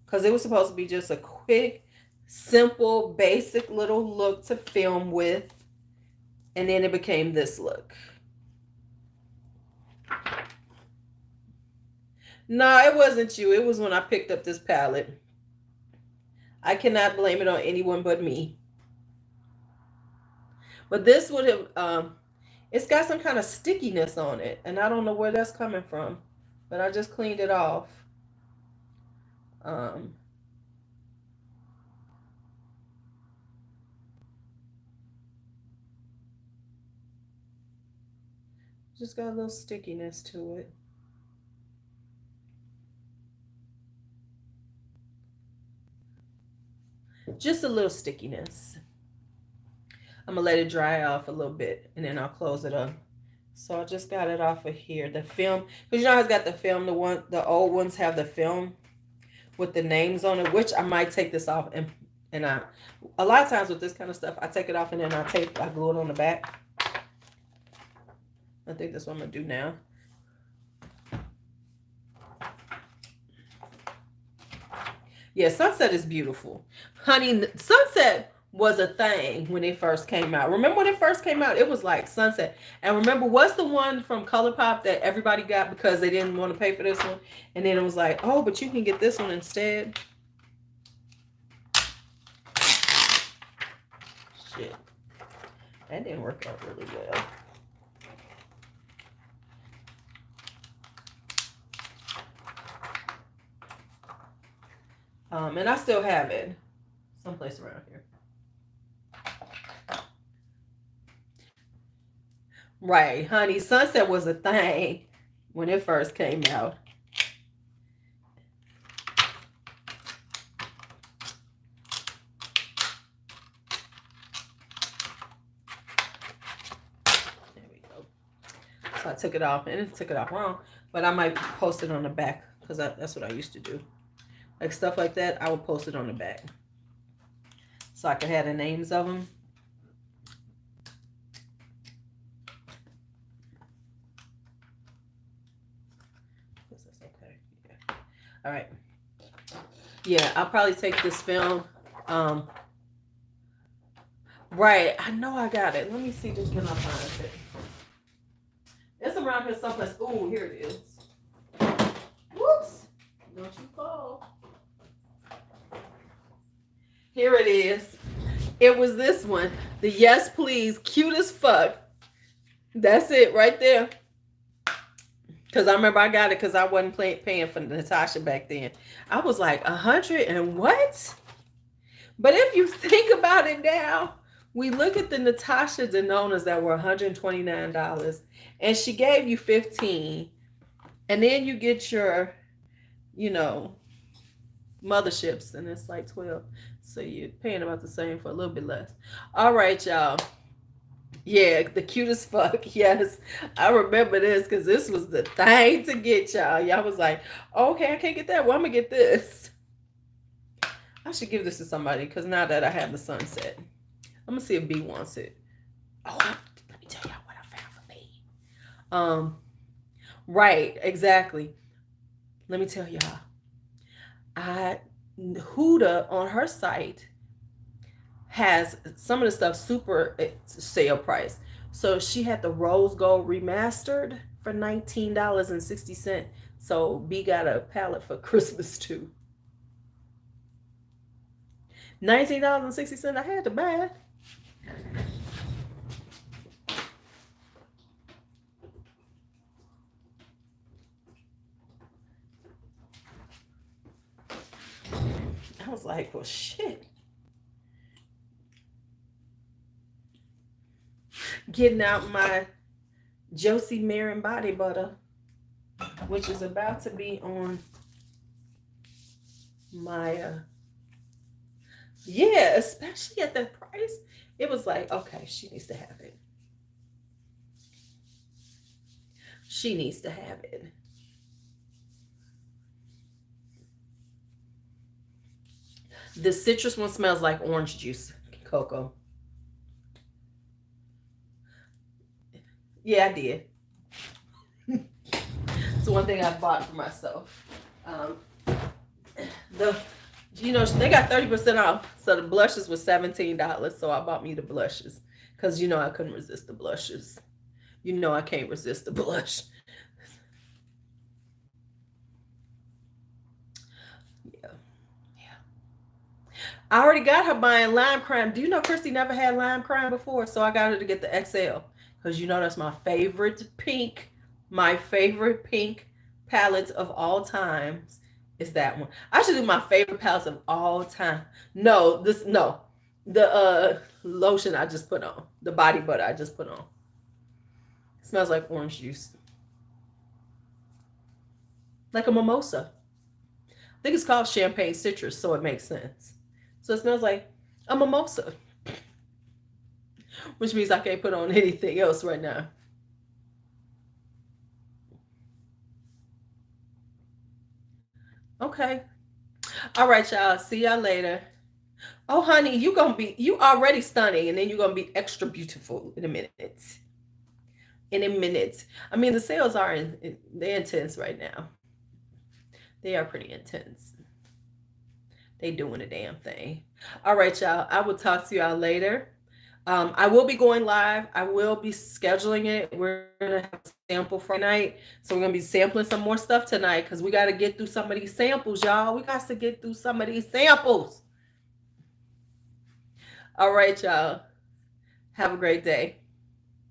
Because it was supposed to be just a quick, simple, basic little look to film with. And then it became this look. No, it wasn't you. It was when I picked up this palette. I cannot blame it on anyone but me. But this would have, it's got some kind of stickiness on it. And I don't know where that's coming from. But I just cleaned it off. Just got a little stickiness to it. Just a little stickiness. I'm gonna let it dry off a little bit and then I'll close it up. So I just got it off of here. The film, because you know it's got the film, the old ones have the film with the names on it, which I might take this off and a lot of times with this kind of stuff, I take it off and then I glue it on the back. I think that's what I'm gonna do now. Yeah, sunset is beautiful. Honey, sunset was a thing when it first came out. Remember when it first came out? It was like sunset. And remember, what's the one from ColourPop that everybody got because they didn't want to pay for this one? And then it was like, oh, but you can get this one instead. Shit. That didn't work out really well. And I still have it someplace around here. Right, honey, sunset was a thing when it first came out. There we go. So I took it off, and it took it off wrong, but I might post it on the back because that's what I used to do. Like stuff like that, I would post it on the back so I could have the names of them. That's okay. Yeah. All right. Yeah, I'll probably take this film. Right. I know I got it. Let me see just when I find it. It's around here someplace. Oh, here it is. Whoops. Don't you fall. Here it is. It was this one. The Yes Please, cute as fuck. That's it right there. Because I remember I got it because I wasn't paying for Natasha back then. I was like, 100 and what? But if you think about it now, we look at the Natasha Denonas that were $129 and she gave you 15. And then you get your, motherships and it's like 12. So you're paying about the same for a little bit less. All right, y'all. Yeah, the cutest fuck. Yes, I remember this because this was the thing to get, y'all. Y'all was like, okay, I can't get that. Well, I'm going to get this. I should give this to somebody because now that I have the sunset, I'm going to see if B wants it. Oh, let me tell y'all what I found for B. Right, exactly. Let me tell y'all. Huda on her site has some of the stuff super sale price. So she had the rose gold remastered for $19.60. So B got a palette for Christmas too. $19.60. I had to buy it. I was like, well, shit. Getting out my Josie Marin body butter, which is about to be on my, yeah, especially at that price. It was like, okay, she needs to have it. She needs to have it. The citrus one smells like orange juice, Cocoa. Yeah, I did. It's one thing I bought for myself. Um, the they got 30% off, so the blushes was $17. So I bought me the blushes because I couldn't resist the blushes. I can't resist the blush. Yeah, yeah. I already got her buying lime crime. Do you know Christy never had lime crime before? So I got her to get the XL because that's my favorite pink. My favorite pink palette of all times is that one. I should do my favorite palettes of all time. No. The lotion I just put on. The body butter I just put on. It smells like orange juice. Like a mimosa. I think it's called champagne citrus, so it makes sense. So it smells like a mimosa. Which means I can't put on anything else right now. Okay. All right, y'all. See y'all later. Oh, honey, you already stunning, and then you're gonna be extra beautiful in a minute. In a minute. I mean, the sales are they're intense right now. They are pretty intense. They doing a damn thing. All right, y'all. I will talk to y'all later. I will be going live. I will be scheduling it. We're gonna have a sample Friday night, so we're gonna be sampling some more stuff tonight because we got to get through some of these samples, y'all. We got to get through some of these samples. All right, y'all. Have a great day.